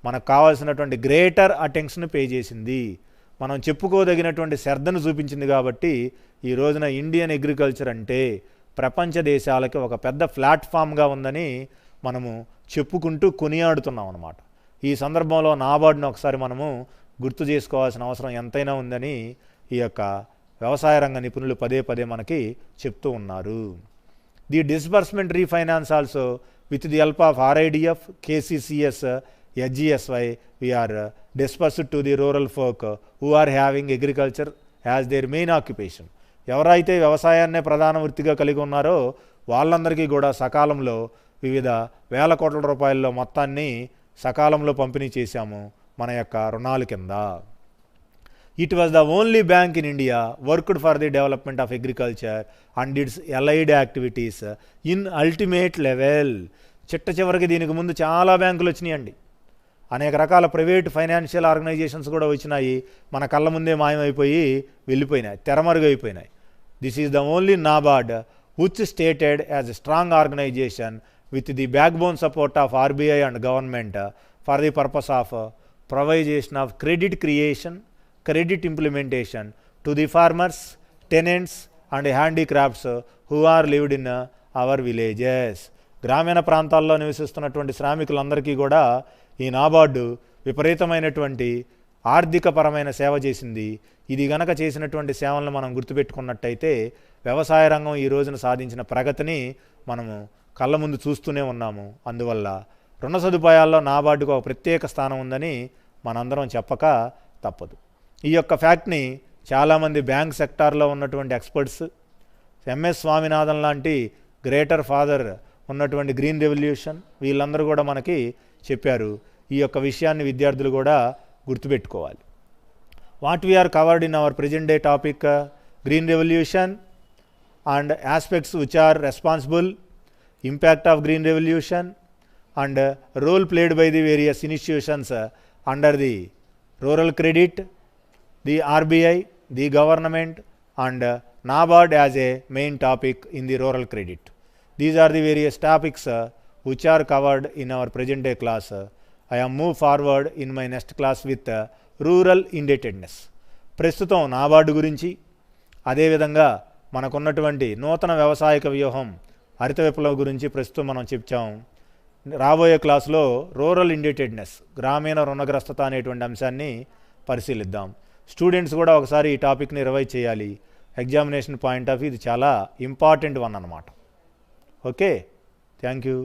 మనకు కావాల్సినటువంటి గ్రేటర్ అటెన్షన్ పే చేసింది. మనం చెప్పుకోదగినటువంటి శ్రద్ధను చూపించింది. కాబట్టి ఈ రోజున ఇండియన్ అగ్రికల్చర్ అంటే ప్రపంచ దేశాలకి ఒక పెద్ద ప్లాట్ఫామ్గా ఉందని మనము చెప్పుకుంటూ కొనియాడుతున్నాం అన్నమాట. ఈ సందర్భంలో నాబార్డును ఒకసారి మనము గుర్తు చేసుకోవాల్సిన అవసరం ఎంతైనా ఉందని ఈ యొక్క వ్యవసాయ రంగ నిపుణులు పదే పదే మనకి చెప్తూ ఉన్నారు. The disbursement refinance also with the help of RIDF, KCCS, HGSY we are dispersed to the rural folk who are having agriculture as their main occupation. ఎవరైతే వ్యవసాయాన్నే ప్రధాన వృత్తిగా కలిగి ఉన్నారో వాళ్ళందరికీ కూడా సకాలంలో వివిధ వేల కోట్ల రూపాయల్లో మొత్తాన్ని సకాలంలో పంపిణీ చేశాము మన యొక్క రుణాల కింద. It was the only bank in India worked for the development of agriculture and it's allied activities in ultimate level. చిట్ట చివరికి దీనికి ముందు చాలా బ్యాంకులు వచ్చినాయండి. అనేక రకాల ప్రైవేట్ ఫైనాన్షియల్ ఆర్గనైజేషన్స్ కూడా వచ్చినాయి. మన కళ్ళ ముందే మాయమైపోయి వెళ్ళిపోయినాయి, తెరమరుగైపోయినాయి. This is the only NABARD which stated as a strong organisation with the backbone support of RBI and government for the purpose of provision of credit creation, credit implementation to the farmers, tenants and handicrafts who are lived in our villages. గ్రామీణ ప్రాంతాల్లో నివసిస్తున్నటువంటి శ్రామికులందరికీ కూడా ఈ నాబార్డు విపరీతమైనటువంటి ఆర్థికపరమైన సేవ చేసింది. ఇది గనక చేసినటువంటి సేవలను మనం గుర్తుపెట్టుకున్నట్టయితే వ్యవసాయ రంగం ఈ రోజున సాధించిన ప్రగతిని మనము కళ్ళ ముందు చూస్తూనే ఉన్నాము. అందువల్ల రుణ సదుపాయాల్లో నాబార్డుకు ఒక ప్రత్యేక స్థానం ఉందని మనందరం చెప్పక తప్పదు. ఈ యొక్క ఫ్యాక్ట్ని చాలామంది బ్యాంక్ సెక్టార్లో ఉన్నటువంటి ఎక్స్పర్ట్స్, MS స్వామినాథన్ లాంటి గ్రేటర్ ఫాదర్ ఉన్నటువంటి గ్రీన్ రెవల్యూషన్ వీళ్ళందరూ కూడా మనకి చెప్పారు. ఈ యొక్క విషయాన్ని విద్యార్థులు కూడా గుర్తుపెట్టుకోవాలి. What we are covered in our present day topic green revolution and aspects which are responsible, impact of green revolution and role played by the various institutions under the rural credit, the RBI, the government and NABARD as a main topic in the rural credit. These are the various topics which are covered in our present day class. I am move forward in my next class with rural indebtedness. ప్రస్తుతం నాబార్డు గురించి, అదేవిధంగా మనకున్నటువంటి నూతన వ్యవసాయక వ్యూహం హరిత విప్లవం గురించి ప్రస్తుతం మనం చెప్తాం. రాబోయే క్లాసులో రూరల్ ఇండెటెడ్నెస్, గ్రామీణ రుణగ్రస్తత అనేటువంటి అంశాన్ని పరిశీలిద్దాం. స్టూడెంట్స్ కూడా ఒకసారి ఈ టాపిక్ని రివైజ్ చేయాలి. ఎగ్జామినేషన్ పాయింట్ ఆఫ్ వ్యూ ఇది చాలా ఇంపార్టెంట్ వన్ అన్నమాట. Okay, thank you.